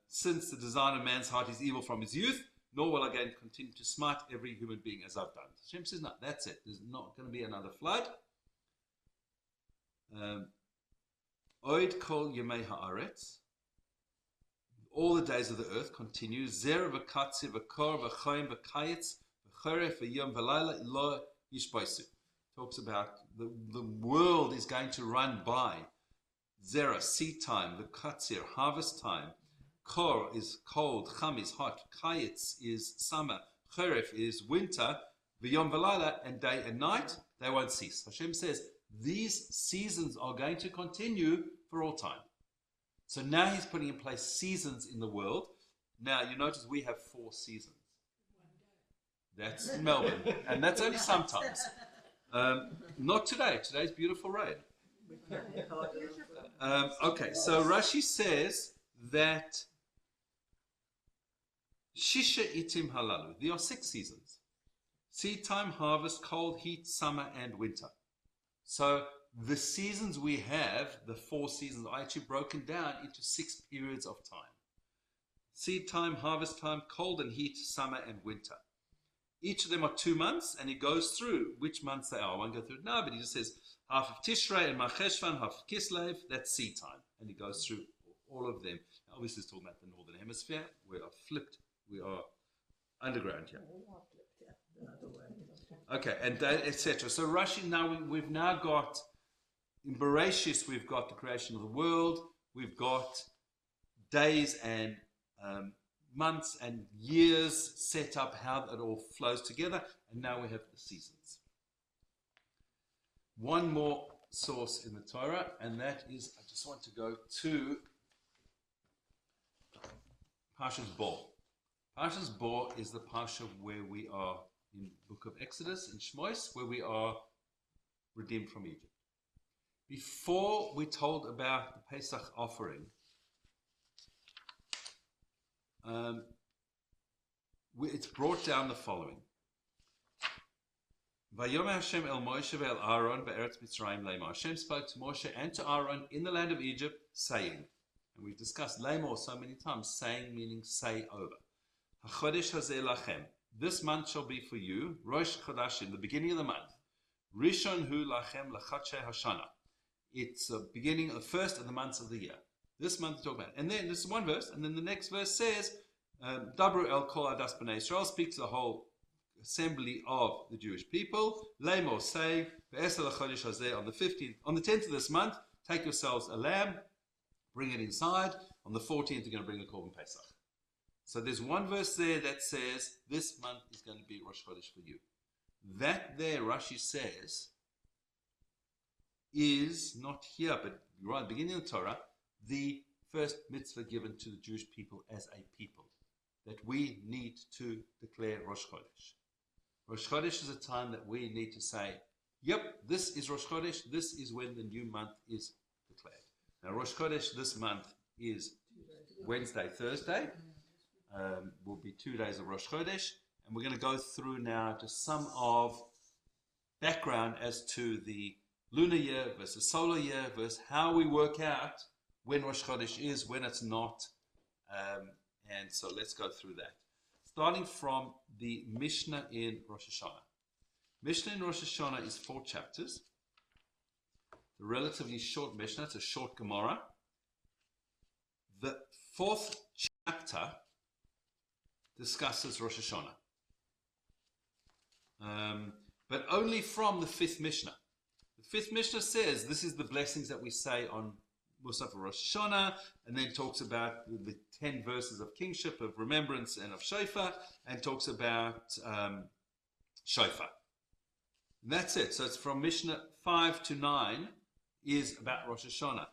A: since the design of man's heart is evil from his youth, nor will I again continue to smite every human being as I've done. Hashem says, no, that's it. There's not going to be another flood. Oid kol yemei haaretz. All the days of the earth continue. Zer v'katzi v'kor v'choim v'kayetz v'choref v'yom v'layla lo yishboisu. Talks about the world is going to run by. Zera, seed time, v'katzir, harvest time. Kor is cold, cham is hot, kayetz is summer, choref is winter, v'yom v'layla, and day and night, they won't cease. Hashem says, these seasons are going to continue for all time. So now he's putting in place seasons in the world. Now, you notice we have 4 seasons. That's Melbourne, and that's only sometimes. Not today. Today's beautiful rain. Okay, so Rashi says that Shisha itim halalu. There are 6 seasons: seed time, harvest, cold, heat, summer, and winter. So the seasons we have, the 4 seasons, are actually broken down into 6 periods of time: seed time, harvest time, cold and heat, summer, and winter. Each of them are 2 months, and he goes through which months they are. I won't go through it now, but he just says half of Tishrei and Marcheshvan, half of Kislev, that's seed time. And he goes through all of them. Now, obviously, he's talking about the northern hemisphere. We are flipped. We are underground here. Okay, and etc. So Rashi, now we've now got, in Bereishis, we've got the creation of the world. We've got days and months and years set up, how it all flows together, and now we have the seasons. One more source in the Torah, and that is, I just want to go to Parshas Bo. Parshas Bo is the Parsha where we are in the book of Exodus, in Shmois, where we are redeemed from Egypt. Before we told about the Pesach offering, it's brought down the following. Vayomer Hashem el Moshe ve'el Aaron be'eretz Mitzrayim leimor. Hashem spoke to Moshe and to Aaron in the land of Egypt, saying, and we've discussed leimor so many times, saying meaning say over. HaChodesh hazeh lachem. This month shall be for you, Rosh Chodashim, the beginning of the month. Rishon hu lachem lachatshei hashana. It's the beginning of the first of the months of the year. This month to talk about. And then this is one verse, and then the next verse says, Dabru el kol adas b'nei Yisrael, speak to the whole assembly of the Jewish people. Leimor, say, ve'esel chodesh hazeh, on the 15th, on the 10th of this month, take yourselves a lamb, bring it inside. On the 14th, you're going to bring the Korban Pesach. So there's one verse there that says, this month is going to be Rosh Chodesh for you. That there, Rashi says, is not here, but right at the beginning of the Torah, the first mitzvah given to the Jewish people as a people, that we need to declare Rosh Chodesh. Rosh Chodesh is a time that we need to say, yep, this is Rosh Chodesh, this is when the new month is declared. Now Rosh Chodesh this month is Wednesday, Thursday, will be 2 days of Rosh Chodesh, and we're going to go through now to some of background as to the lunar year versus solar year versus how we work out when Rosh Chodesh is, when it's not, and so let's go through that. Starting from the Mishnah in Rosh Hashanah. Mishnah in Rosh Hashanah is 4 chapters. A relatively short Mishnah. It's a short Gemara. The 4th chapter discusses Rosh Hashanah. But only from the 5th Mishnah. The 5th Mishnah says this is the blessings that we say on Musaf Rosh Hashanah, and then talks about the 10 verses of kingship, of remembrance, and of shofar, and talks about shofar. And that's it. So it's from Mishnah 5 to 9 is about Rosh Hashanah.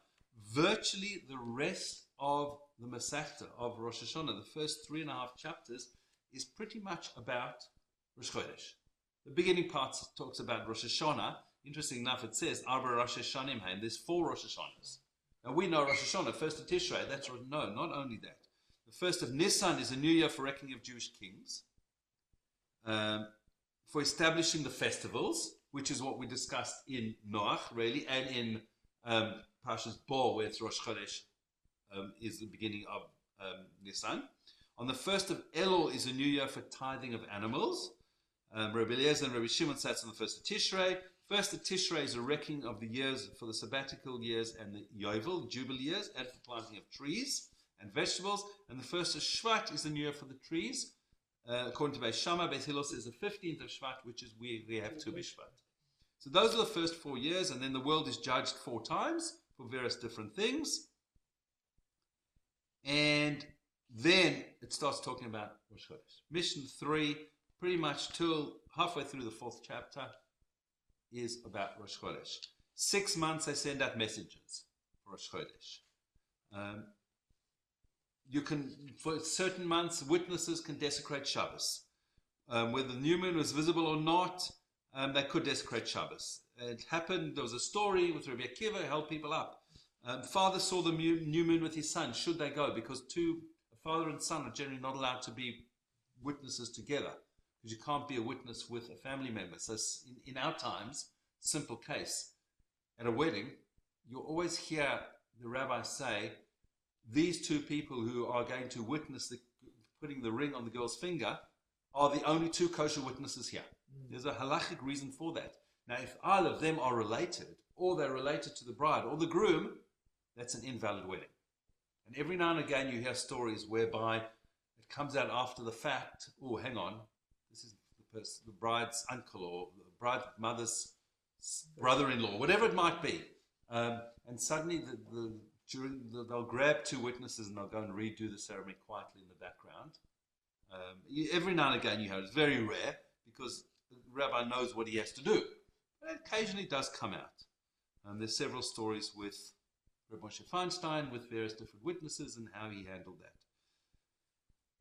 A: Virtually the rest of the Masechta of Rosh Hashanah, the first 3.5 chapters, is pretty much about Rosh Chodesh. The beginning part talks about Rosh Hashanah. Interesting enough, it says Arba Rosh Hashanim Haim. There's 4 Rosh Hashanahs. Now we know Rosh Hashanah, 1st of Tishrei. That's no, not only that. The 1st of Nisan is a new year for reckoning of Jewish kings, for establishing the festivals, which is what we discussed in Noach, really, and in Parshas Bo, where it's Rosh Chodesh, is the beginning of Nisan. On the 1st of Elul is a new year for tithing of animals. Rabbi Eliezer and Rabbi Shimon says on the 1st of Tishrei. 1st of Tishrei is a reckoning of the years for the sabbatical years and the Yovel, Jubilee years, and for planting of trees and vegetables. And the 1st of Shvat is the new year for the trees. According to Beis Shammai, Beis Hillel says the 15th of Shvat, which is we have Tu B'Shvat. So those are the first 4 years, and then the world is judged 4 times for various different things. And then it starts talking about Rosh Chodesh. Mission 3, pretty much till halfway through the 4th chapter, is about Rosh Chodesh. 6 months they send out messengers for Rosh Chodesh. You can, for certain months, witnesses can desecrate Shabbos. Whether the new moon was visible or not, they could desecrate Shabbos. It happened, there was a story with Rabbi Akiva, who held people up. Father saw the new moon with his son. Should they go? Because a father and son are generally not allowed to be witnesses together, because you can't be a witness with a family member. So in our times, simple case, at a wedding, you always hear the rabbi say, these 2 people who are going to witness putting the ring on the girl's finger are the only 2 kosher witnesses here. There's a halachic reason for that. Now, if all of them are related, or they're related to the bride or the groom, that's an invalid wedding. And every now and again you hear stories whereby it comes out after the fact, oh, hang on, this is the bride's uncle or the bride's mother's brother-in-law, whatever it might be. And suddenly they'll grab 2 witnesses and they'll go and redo the ceremony quietly in the background. Every now and again you hear it. It's very rare because the rabbi knows what he has to do. But it occasionally does come out. There's several stories with Rabbi Moshe Feinstein with various different witnesses and how he handled that.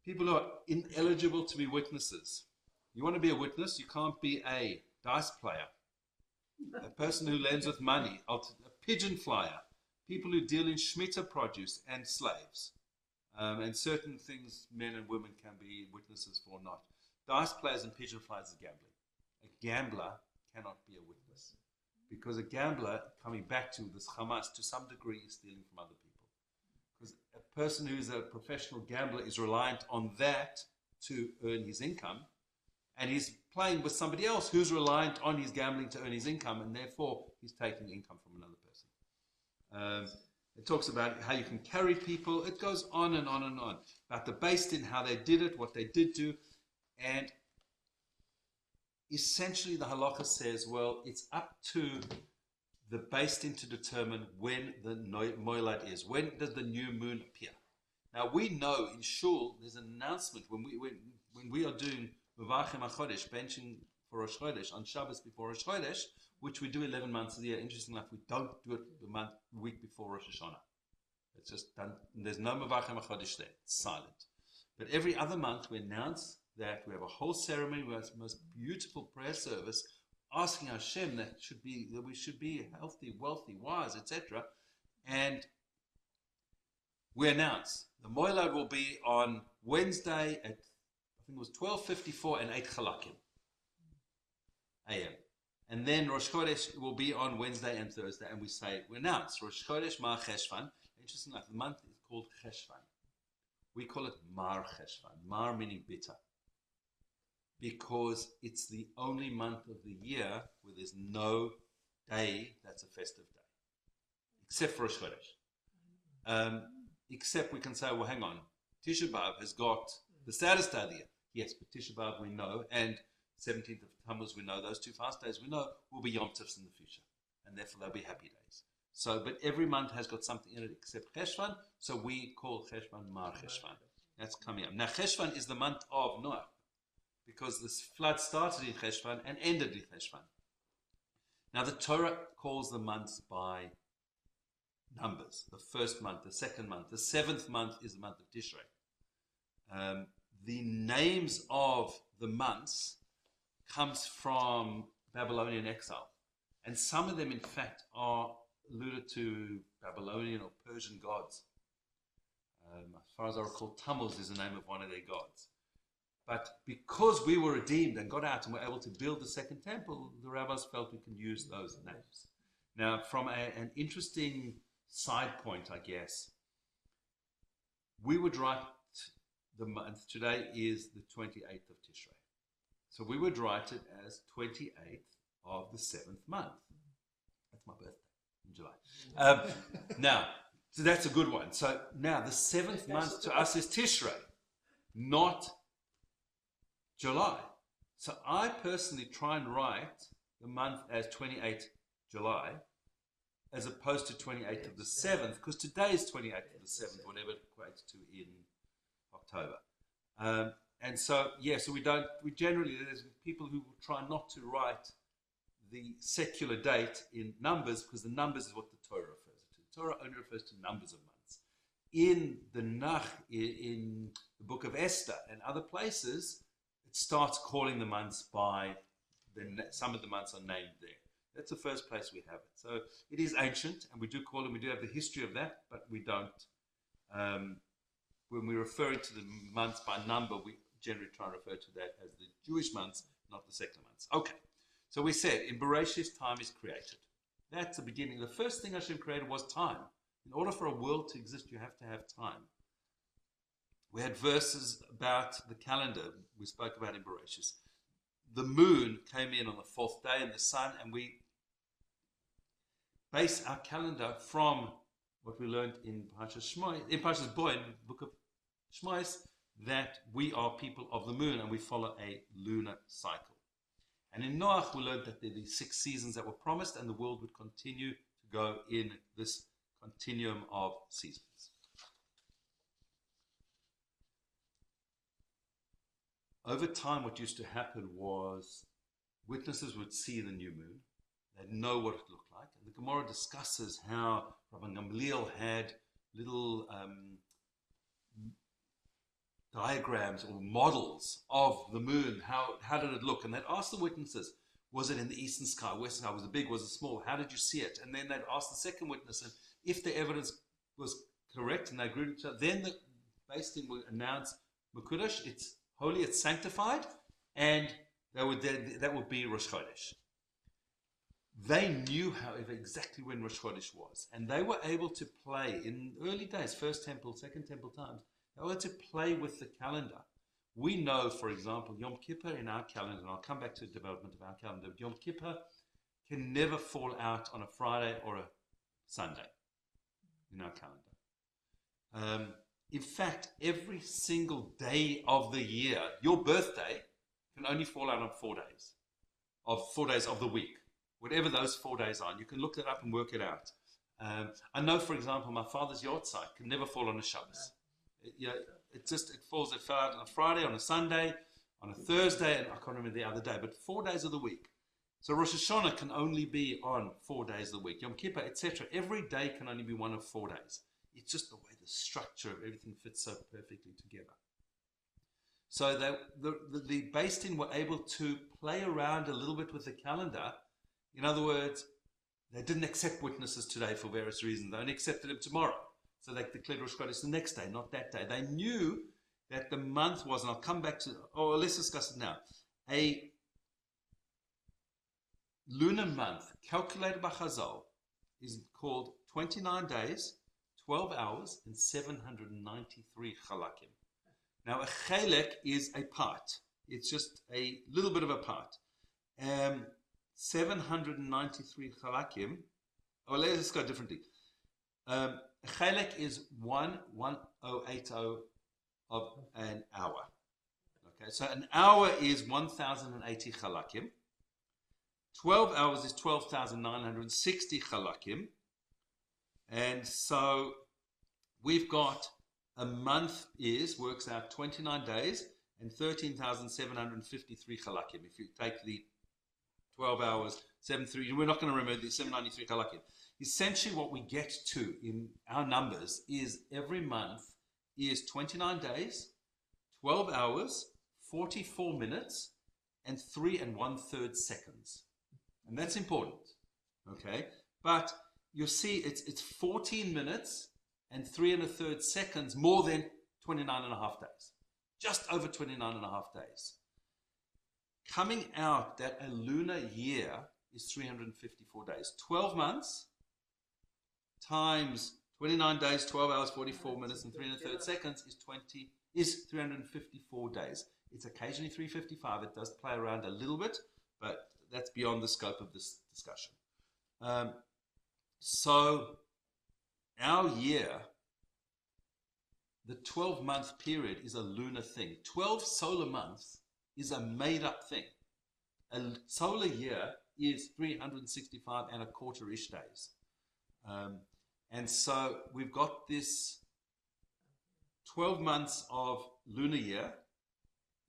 A: People who are ineligible to be witnesses. You want to be a witness, you can't be a dice player, a person who lends with money, a pigeon flyer, people who deal in Shemitah produce and slaves. And certain things men and women can be witnesses for or not. Dice players and pigeon flyers is gambling. A gambler cannot be a witness. Because a gambler, coming back to this Hamas, to some degree is stealing from other people. Because a person who is a professional gambler is reliant on that to earn his income, and he's playing with somebody else who's reliant on his gambling to earn his income, and therefore he's taking income from another person. It talks about how you can carry people. It goes on and on and on. About the Beis Din, how they did it, what they did do. And essentially the halacha says, well, it's up to the Beis Din to determine when the moilad is. When does the new moon appear? Now we know in Shul there's an announcement when we are doing Mevachim HaChodesh, benching for Rosh Chodesh on Shabbos before Rosh Chodesh, which we do 11 months a year. Interesting enough, we don't do it the week before Rosh Hashanah. It's just done. There's no Mevachim HaChodesh there. It's silent. But every other month we announce that we have a whole ceremony, we have the most beautiful prayer service, asking Hashem that we should be healthy, wealthy, wise, etc. And we announce the Moilad will be on Wednesday at, I think it was 12:54 and 8 Chalakim a.m. And then Rosh Chodesh will be on Wednesday and Thursday, and we announce Rosh Chodesh Mar Cheshvan. Interesting enough, the month is called Cheshvan. We call it Mar Cheshvan. Mar meaning bitter. because it's the only month of the year where there's no day that's a festive day, except for Rosh Chodesh. Except we can say, well, hang on, Tisha B'Av has got the saddest day of the year. Yes, but Tisha B'Av we know, and 17th of Tammuz we know, those two fast days we know will be Yom Tovs in the future, and therefore they'll be happy days. So, but every month has got something in it except Cheshvan, so we call Cheshvan Mar Cheshvan. That's coming up. Now, Cheshvan is the month of Noach, because this flood started in Cheshvan and ended in Cheshvan. Now, the Torah calls the months by numbers. The first month, the second month, the seventh month is the month of Tishrei. The names of the months comes from Babylonian exile. And some of them, in fact, are alluded to Babylonian or Persian gods. As far as I recall, Tammuz is the name of one of their gods. But because we were redeemed and got out and were able to build the second temple, the rabbis felt we can use those names. Now, from an interesting side point, I guess, we would write the month, today is the 28th of Tishrei. So we would write it as 28th of the 7th month. That's my birthday in July. Now, so that's a good one. So now the 7th month to us is Tishrei, not July. So I personally try and write the month as 28th July as opposed to 28th of the 7th, because today is 28th of the 7th, whatever it equates to in October. And so, yeah, so we generally, there's people who will try not to write the secular date in numbers, because the numbers is what the Torah refers to. The Torah only refers to numbers of months. In the Nach, in the book of Esther and other places, it starts calling the months by, some of the months are named there. That's the first place we have it. So it is ancient, and we do call them, we do have the history of that, but we don't, when we're referring to the months by number, we generally try and refer to that as the Jewish months, not the secular months. Okay, so we said, in Bereishis, time is created. That's the beginning. The first thing Hashem created was time. In order for a world to exist, you have to have time. We had verses about the calendar we spoke about in Bereishis. The moon came in on the 4th day, and the sun, and we base our calendar from what we learned in Parshas Bo, in the book of Shmois, that we are people of the moon and we follow a lunar cycle. And in Noach, we learned that there are these 6 seasons that were promised, and the world would continue to go in this continuum of seasons. Over time, what used to happen was witnesses would see the new moon. They'd know what it looked like. And the Gemara discusses how Rabban Gamliel had little diagrams or models of the moon. How did it look? And they'd ask the witnesses, was it in the eastern sky, western sky, was it big, was it small? How did you see it? And then they'd ask the second witness, and if the evidence was correct and they agreed with each other, then the Beis Din would announce Mekudesh, it's holy, it's sanctified, and that would be Rosh Chodesh. They knew, however, exactly when Rosh Chodesh was, and they were able to play in early days, first temple, second temple times. They were able to play with the calendar. We know, for example, Yom Kippur in our calendar, and I'll come back to the development of our calendar, but Yom Kippur can never fall out on a Friday or a Sunday in our calendar. In fact, every single day of the year, your birthday can only fall out on 4 days, of 4 days of the week. Whatever those 4 days are, you can look that up and work it out. I know, for example, my father's yahrzeit can never fall on a Shabbos. It fell out on a Friday, on a Sunday, on a Thursday, and I can't remember the other day, but 4 days of the week. So Rosh Hashanah can only be on 4 days of the week. Yom Kippur, etc. Every day can only be one of 4 days. It's just the way the structure of everything fits so perfectly together. So the Beis Din were able to play around a little bit with the calendar. In other words, they didn't accept witnesses today for various reasons. They only accepted them tomorrow. So they declared Rosh Chodesh the next day, not that day. They knew that the month was, and I'll come back to, let's discuss it now. A lunar month calculated by Chazal is called 29 days, 12 hours, and 793 chalakim. Now, a chelek is a part. It's just a little bit of a part. 793 chalakim. Oh, let's go differently. A chalek is 1.1080 of an hour. Okay, so an hour is 1,080 chalakim. 12 hours is 12,960 chalakim. And so we've got a month works out 29 days and 13,753 chalakim. If you take the 12 hours, 73, we're not going to remember the 793 chalakim. Essentially what we get to in our numbers is every month is 29 days, 12 hours, 44 minutes, and 3 1/3 seconds. And that's important, okay? But you'll see it's 14 minutes and 3 1/3 seconds more than 29 and a half days. Just over 29 and a half days. Coming out that a lunar year is 354 days. 12 months times 29 days, 12 hours, 44 minutes, and 3 1/3 seconds is 354 days. It's occasionally 355. It does play around a little bit, but that's beyond the scope of this discussion. So our year, the 12-month period is a lunar thing. 12 solar months is a made-up thing. A solar year is 365 and a quarter-ish days. And so we've got this 12 months of lunar year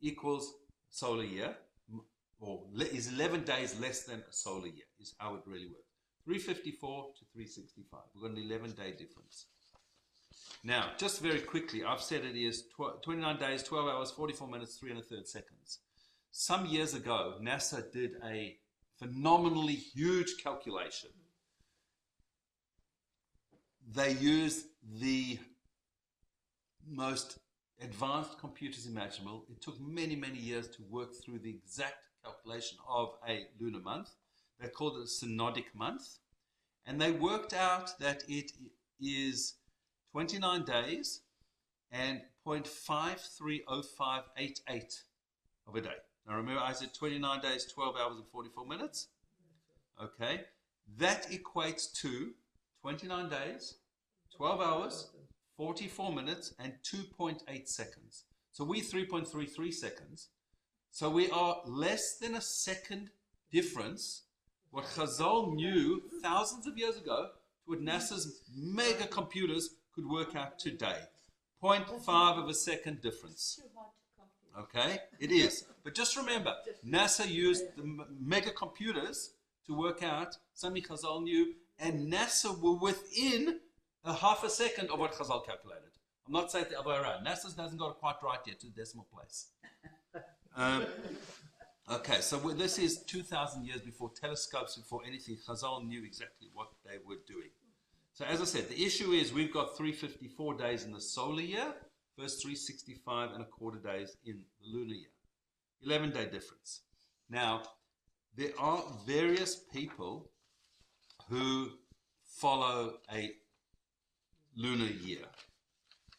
A: equals solar year, or is 11 days less than a solar year, is how it really works. 354 to 365. We've got an 11-day difference. Now, just very quickly, I've said it is 29 days, 12 hours, 44 minutes, 3 1/3 seconds. Some years ago, NASA did a phenomenally huge calculation. They used the most advanced computers imaginable. It took many, many years to work through the exact calculation of a lunar month. They called it a synodic month. And they worked out that it is 29 days and 0.530588 of a day. Now remember, I said 29 days, 12 hours and 44 minutes. Okay. That equates to 29 days, 12 hours, 44 minutes, and 2.8 seconds. So we're 3.33 seconds. So we are less than a second difference. What Chazal knew thousands of years ago to what NASA's mega computers could work out today. 0.5 of a second difference. Okay, it is. But just remember, NASA used the mega computers to work out something Chazal knew, and NASA were within a half a second of what Chazal calculated. I'm not saying the other way around. NASA hasn't got it quite right yet to the decimal place. Okay, so this is 2,000 years before telescopes, before anything. Chazal knew exactly what they were doing. So as I said, the issue is we've got 354 days in the solar year versus 365 and a quarter days in the lunar year. 11-day difference. Now, there are various people who follow a lunar year.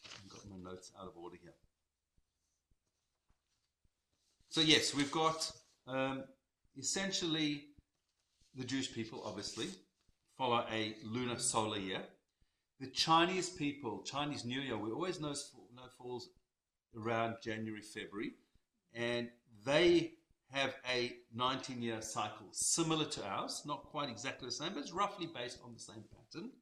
A: I've got my notes out of order here. So yes, we've got essentially the Jewish people, obviously, follow a lunar solar year. The Chinese people, Chinese New Year, we always know falls around January, February, and they have a 19-year cycle similar to ours, not quite exactly the same, but it's roughly based on the same pattern.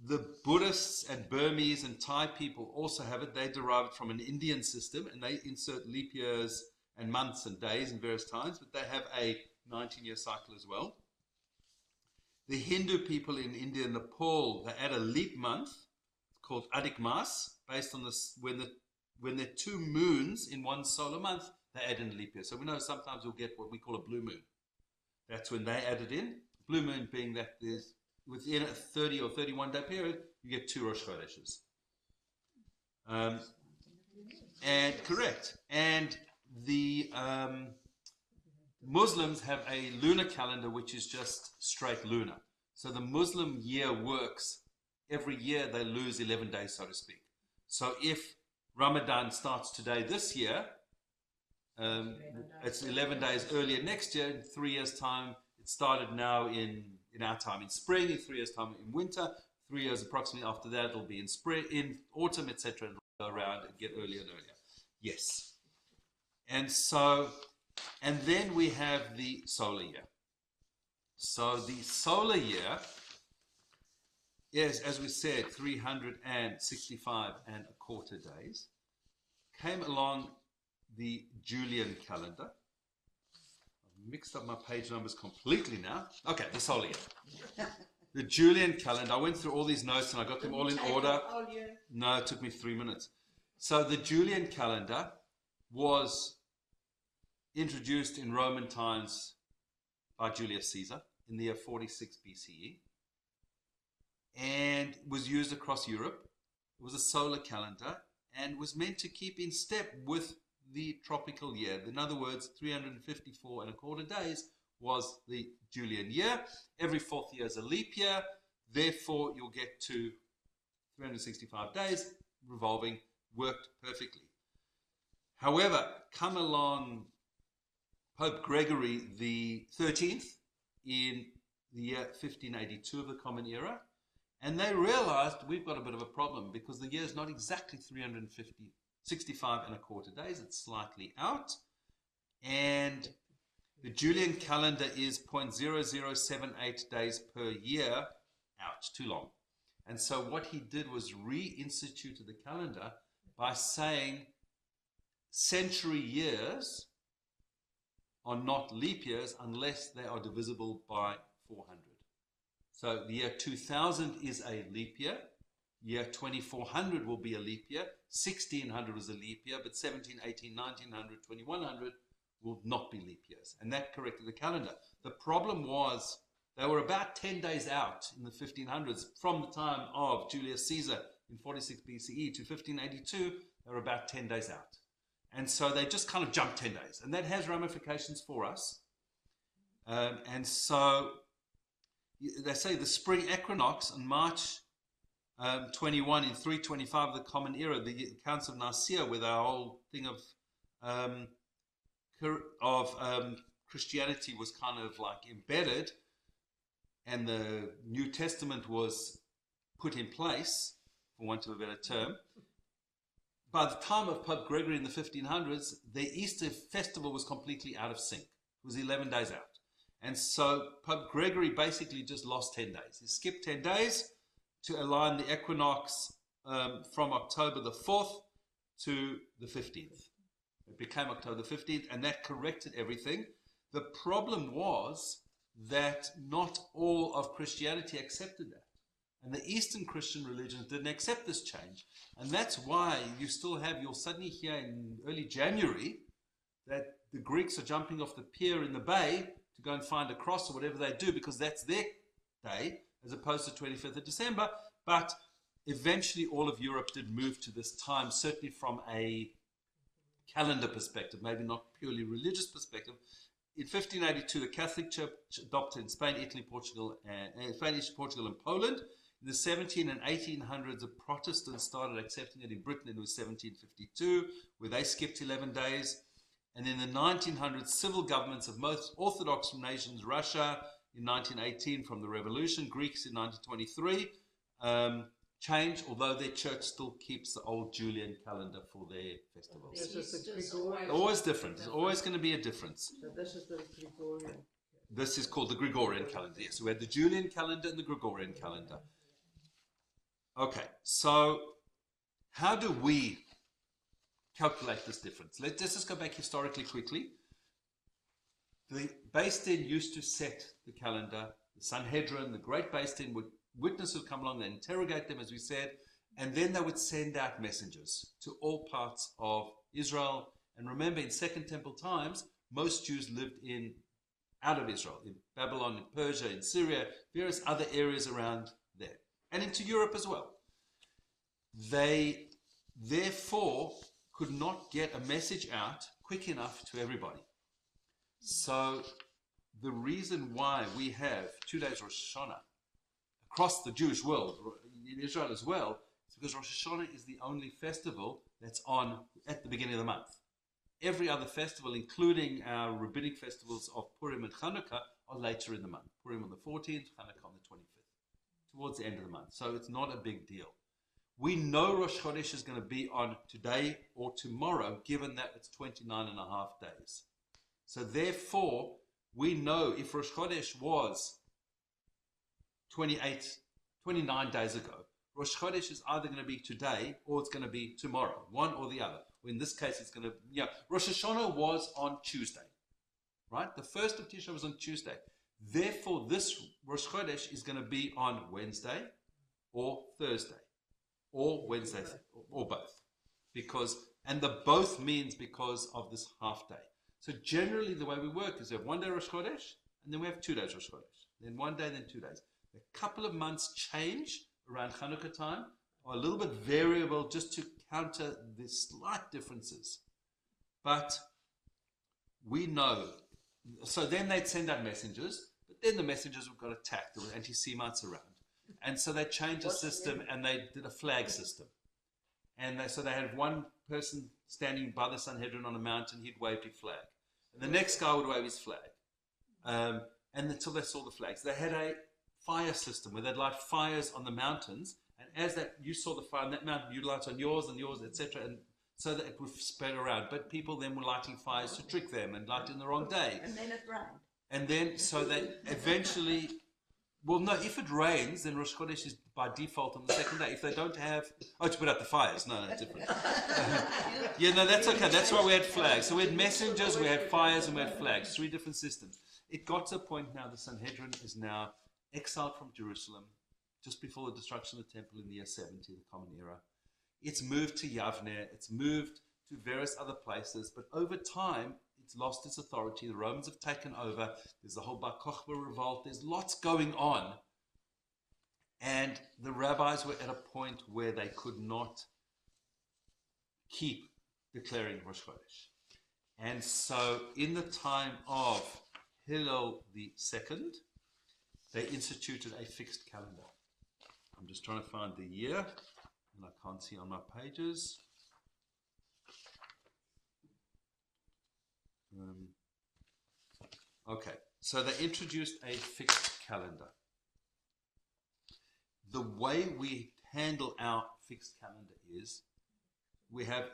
A: The Buddhists and Burmese and Thai people also have it. They derive it from an Indian system, and they insert leap years and months and days in various times, but they have a 19-year cycle as well. The Hindu people in India and Nepal, they add a leap month called Adhik Mas, based on this, when there are two moons in one solar month, they add in a leap year. So we know sometimes you'll get what we call a blue moon. That's when they add it in. Blue moon being that there's within a 30 or 31 day period, you get 2 Rosh Chodeshes. And correct. And the Muslims have a lunar calendar which is just straight lunar. So the Muslim year works every year. They lose 11 days, so to speak. So if Ramadan starts today this year. It's 11 days earlier next year. In 3 years' time, it started now in our time in spring. In 3 years' time in winter. 3 years approximately after that, it'll be in spring, in autumn, etc. It'll go around and get earlier and earlier. Yes. And then we have the solar year. So the solar year is, as we said, 365 and a quarter days. Came along the Julian calendar. I've mixed up my page numbers completely now. Okay, the solar year. The Julian calendar. I went through all these notes and I got them all in order. No, it took me 3 minutes. So the Julian calendar was introduced in Roman times by Julius Caesar in the year 46 BCE and was used across Europe. It was a solar calendar and was meant to keep in step with the tropical year. In other words, 354 and a quarter days was the Julian year. Every fourth year is a leap year. Therefore, you'll get to 365 days revolving, worked perfectly. However, come along Pope Gregory the 13th in the year 1582 of the Common Era, and they realized we've got a bit of a problem because the year is not exactly 365 and a quarter days, it's slightly out, and the Julian calendar is 0.0078 days per year out, too long. And so what he did was reinstituted the calendar by saying century years are not leap years unless they are divisible by 400. So the year 2000 is a leap year. Year 2400 will be a leap year. 1600 was a leap year, but 17, 18, 1900, 2100 will not be leap years. And that corrected the calendar. The problem was they were about 10 days out in the 1500s from the time of Julius Caesar in 46 BCE to 1582. They were about 10 days out. And so they just kind of jumped 10 days. And that has ramifications for us. And so they say the spring equinox on March 21 in 325 of the Common Era, the accounts of Nicaea, where the whole thing of Christianity was kind of like embedded and the New Testament was put in place, for want of a better term. By the time of Pope Gregory in the 1500s, the Easter festival was completely out of sync. It was 11 days out. And so Pope Gregory basically just lost 10 days. He skipped 10 days to align the equinox from October the 4th to the 15th. It became October the 15th, and that corrected everything. The problem was that not all of Christianity accepted that. And the Eastern Christian religions didn't accept this change. And that's why you still have, you'll suddenly hear in early January that the Greeks are jumping off the pier in the bay to go and find a cross or whatever they do, because that's their day, as opposed to 25th of December. But eventually all of Europe did move to this time, certainly from a calendar perspective, maybe not purely religious perspective. In 1582, the Catholic Church adopted in Spain, Italy, Portugal, and Poland. In the 17 and 1800s, the Protestants started accepting it in Britain. It was 1752, where they skipped 11 days. And in the 1900s, civil governments of most Orthodox nations, Russia in 1918 from the revolution, Greeks in 1923, changed, although their church still keeps the old Julian calendar for their festivals.
B: This is the Gregorian.
A: Always different. There's always going to be a difference.
B: So this is the Gregorian.
A: This is called the Gregorian calendar. Yes, so we had the Julian calendar and the Gregorian calendar. Okay, so how do we calculate this difference? Let's just go back historically quickly. The Beis Din used to set the calendar. The Sanhedrin, the great Beis Din, witnesses would come along, they interrogate them, as we said, and then they would send out messengers to all parts of Israel. And remember, in Second Temple times, most Jews lived out of Israel, in Babylon, in Persia, in Syria, various other areas around there, and into Europe as well. They therefore could not get a message out quick enough to everybody. So the reason why we have 2 days Rosh Hashanah across the Jewish world, in Israel as well, because Rosh Hashanah is the only festival that's on at the beginning of the month. Every other festival, including our rabbinic festivals of Purim and Chanukah, are later in the month. Purim on the 14th, Chanukah on the 25th, towards the end of the month. So it's not a big deal. We know Rosh Chodesh is going to be on today or tomorrow, given that it's 29 and a half days. So therefore, we know if Rosh Chodesh was 29 days ago, Rosh Chodesh is either going to be today or it's going to be tomorrow, one or the other. In this case, it's going to, Rosh Hashanah was on Tuesday, right? The first of Tisha was on Tuesday. Therefore, this Rosh Chodesh is going to be on Wednesday or Thursday or Wednesday or both. And the both means because of this half day. So generally, the way we work is we have one day Rosh Chodesh and then we have 2 days Rosh Chodesh. Then 1 day, then 2 days. A couple of months change around Chanukah time are a little bit variable just to counter the slight differences. But we know. So then they'd send out messengers, but then the messengers got attacked. There were anti-Semites around. And so they changed the system and they did a flag system. And so they had one person standing by the Sanhedrin on a mountain, he'd wave his flag. And the next guy would wave his flag. And until they saw the flags. They had a fire system where they'd light fires on the mountains, and as that you saw the fire on that mountain, you'd light on yours and yours, etc., and so that it would spread around. But people then were lighting fires to trick them and light in the wrong day.
B: And then it rained.
A: And then, so they eventually, well, no, if it rains, then Rosh Chodesh is by default on the second day. If they don't have, to put out the fires. No, it's different. That's okay. That's why we had flags. So we had messengers, we had fires, and we had flags. 3 different systems. It got to a point now the Sanhedrin is now exiled from Jerusalem just before the destruction of the temple in the year 70, the Common Era. It's moved to Yavne, it's moved to various other places, but over time, it's lost its authority. The Romans have taken over. There's the whole Bar Kokhba revolt. There's lots going on. And the rabbis were at a point where they could not keep declaring Rosh Chodesh. And so in the time of Hillel II, they instituted a fixed calendar. I'm just trying to find the year, and I can't see on my pages. Okay, so they introduced a fixed calendar. The way we handle our fixed calendar is we have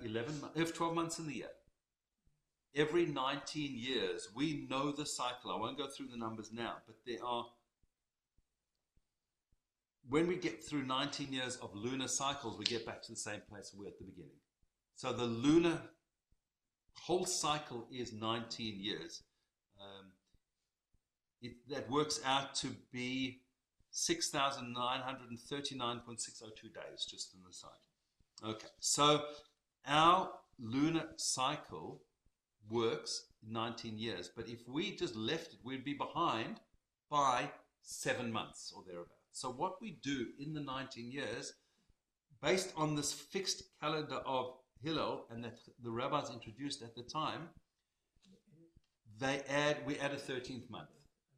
A: 12 months in the year. Every 19 years, we know the cycle. I won't go through the numbers now, but there are, when we get through 19 years of lunar cycles, we get back to the same place we were at the beginning. So the lunar whole cycle is 19 years. That works out to be 6,939.602 days, just on the side. Okay, so our lunar cycle works 19 years, but if we just left it, we'd be behind by 7 months or thereabouts. So what we do in the 19 years, based on this fixed calendar of Hillel and that the rabbis introduced at the time, we add a 13th month.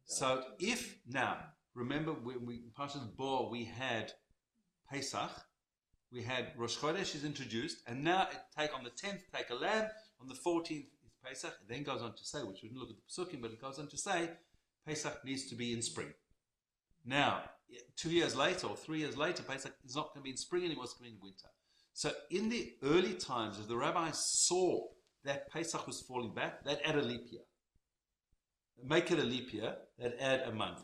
A: So if now, remember when we Parshas Bereishis we had Pesach, we had Rosh Chodesh is introduced, and now on the 10th take a lamb, on the 14th is Pesach. It then goes on to say, which we didn't look at the Pesukim, but it goes on to say Pesach needs to be in spring. Now, 2 years later or 3 years later, Pesach is not going to be in spring anymore, it's going to be in winter. So in the early times, as the rabbis saw that Pesach was falling back, they'd add a leap year. Make it a leap year, they'd add a month.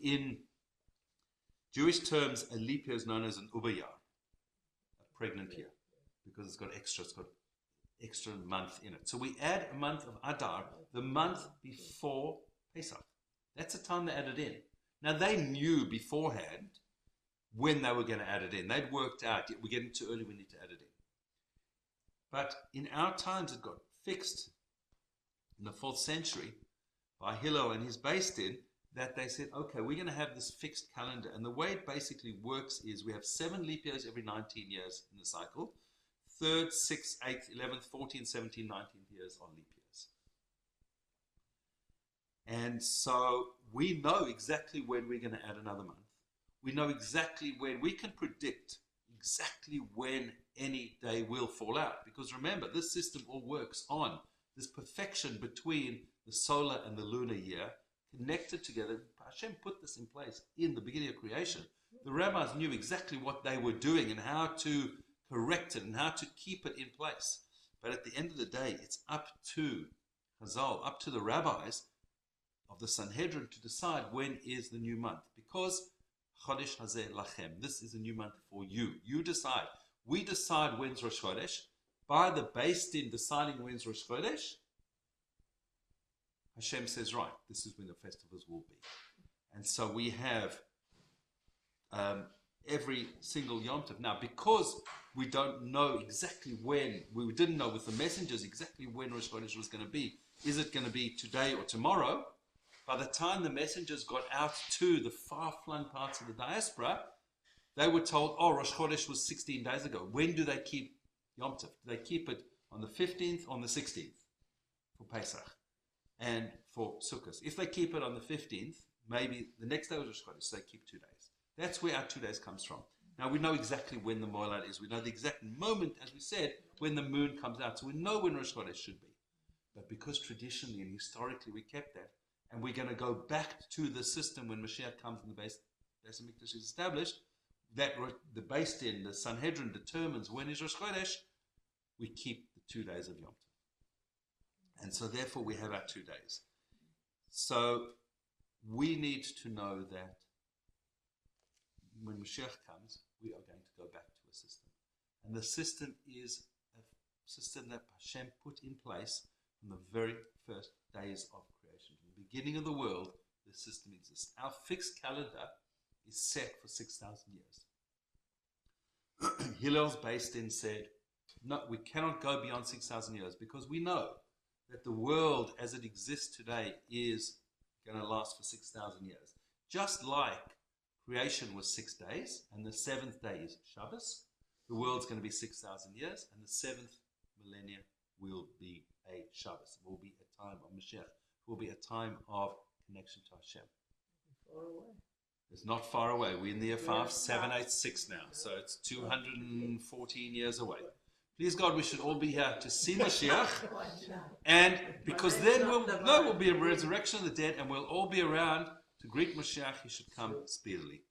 A: in Jewish terms, a leap year is known as an ubayar, a pregnant year, because it's got extra month in it. So we add a month of Adar, the month before Pesach. That's the time they added in. Now they knew beforehand when they were going to add it in. They'd worked out, we're getting too early, we need to add it in. But in our times, it got fixed in the 4th century by Hillel and his based in that they said, okay, we're going to have this fixed calendar. And the way it basically works is we have 7 leap years every 19 years in the cycle. 3rd, 6th, 8th, 11th, 14th, 17th, 19th years are leap years. And so we know exactly when we're going to add another month. We know exactly when. We can predict exactly when any day will fall out. Because remember, this system all works on this perfection between the solar and the lunar year, connected together. Hashem put this in place in the beginning of creation. The rabbis knew exactly what they were doing and how to correct it and how to keep it in place. But at the end of the day, it's up to Chazal, up to the rabbis of the Sanhedrin to decide when is the new month. Because Chodesh Hazeh Lachem, this is a new month for you. You decide. We decide when's Rosh Chodesh. By the Beis Din deciding when's Rosh Chodesh, Hashem says, right, this is when the festivals will be. And so we have every single Yom Tov. Now, because we don't know exactly when, we didn't know with the messengers exactly when Rosh Chodesh was going to be. Is it going to be today or tomorrow? By the time the messengers got out to the far-flung parts of the diaspora, they were told, oh, Rosh Chodesh was 16 days ago. When do they keep Yom Tov? Do they keep it on the 15th, on the 16th for Pesach and for Sukkot? If they keep it on the 15th, maybe the next day was Rosh Chodesh, so they keep 2 days. That's where our 2 days comes from. Now, we know exactly when the Moilad is. We know the exact moment, as we said, when the moon comes out. So we know when Rosh Chodesh should be. But because traditionally and historically we kept that, and we're going to go back to the system when Mashiach comes and the Beis Hamikdash is established, that the Beis Din, the Sanhedrin determines when is Rosh Chodesh, we keep the 2 days of Yom Tov. And so therefore we have our 2 days. So we need to know that when Mashiach comes, we are going to go back to a system. And the system is a system that Hashem put in place from the very first days of creation. From the beginning of the world, this system exists. Our fixed calendar is set for 6,000 years. Hillel's Beis Din said, no, we cannot go beyond 6,000 years because we know that the world as it exists today is going to last for 6,000 years. Just like creation was 6 days and the 7th day is Shabbos, the world's going to be 6,000 years and the 7th millennium will be a Shabbos. It will be a time of Mashiach. It will be a time of connection to Hashem.
B: Far away.
A: It's not far away. We're in the year 5786 now, so it's 214 years away. Please God, we should all be here to see Mashiach, and because then we'll be a resurrection of the dead, and we'll all be around to greet Mashiach. He should come speedily.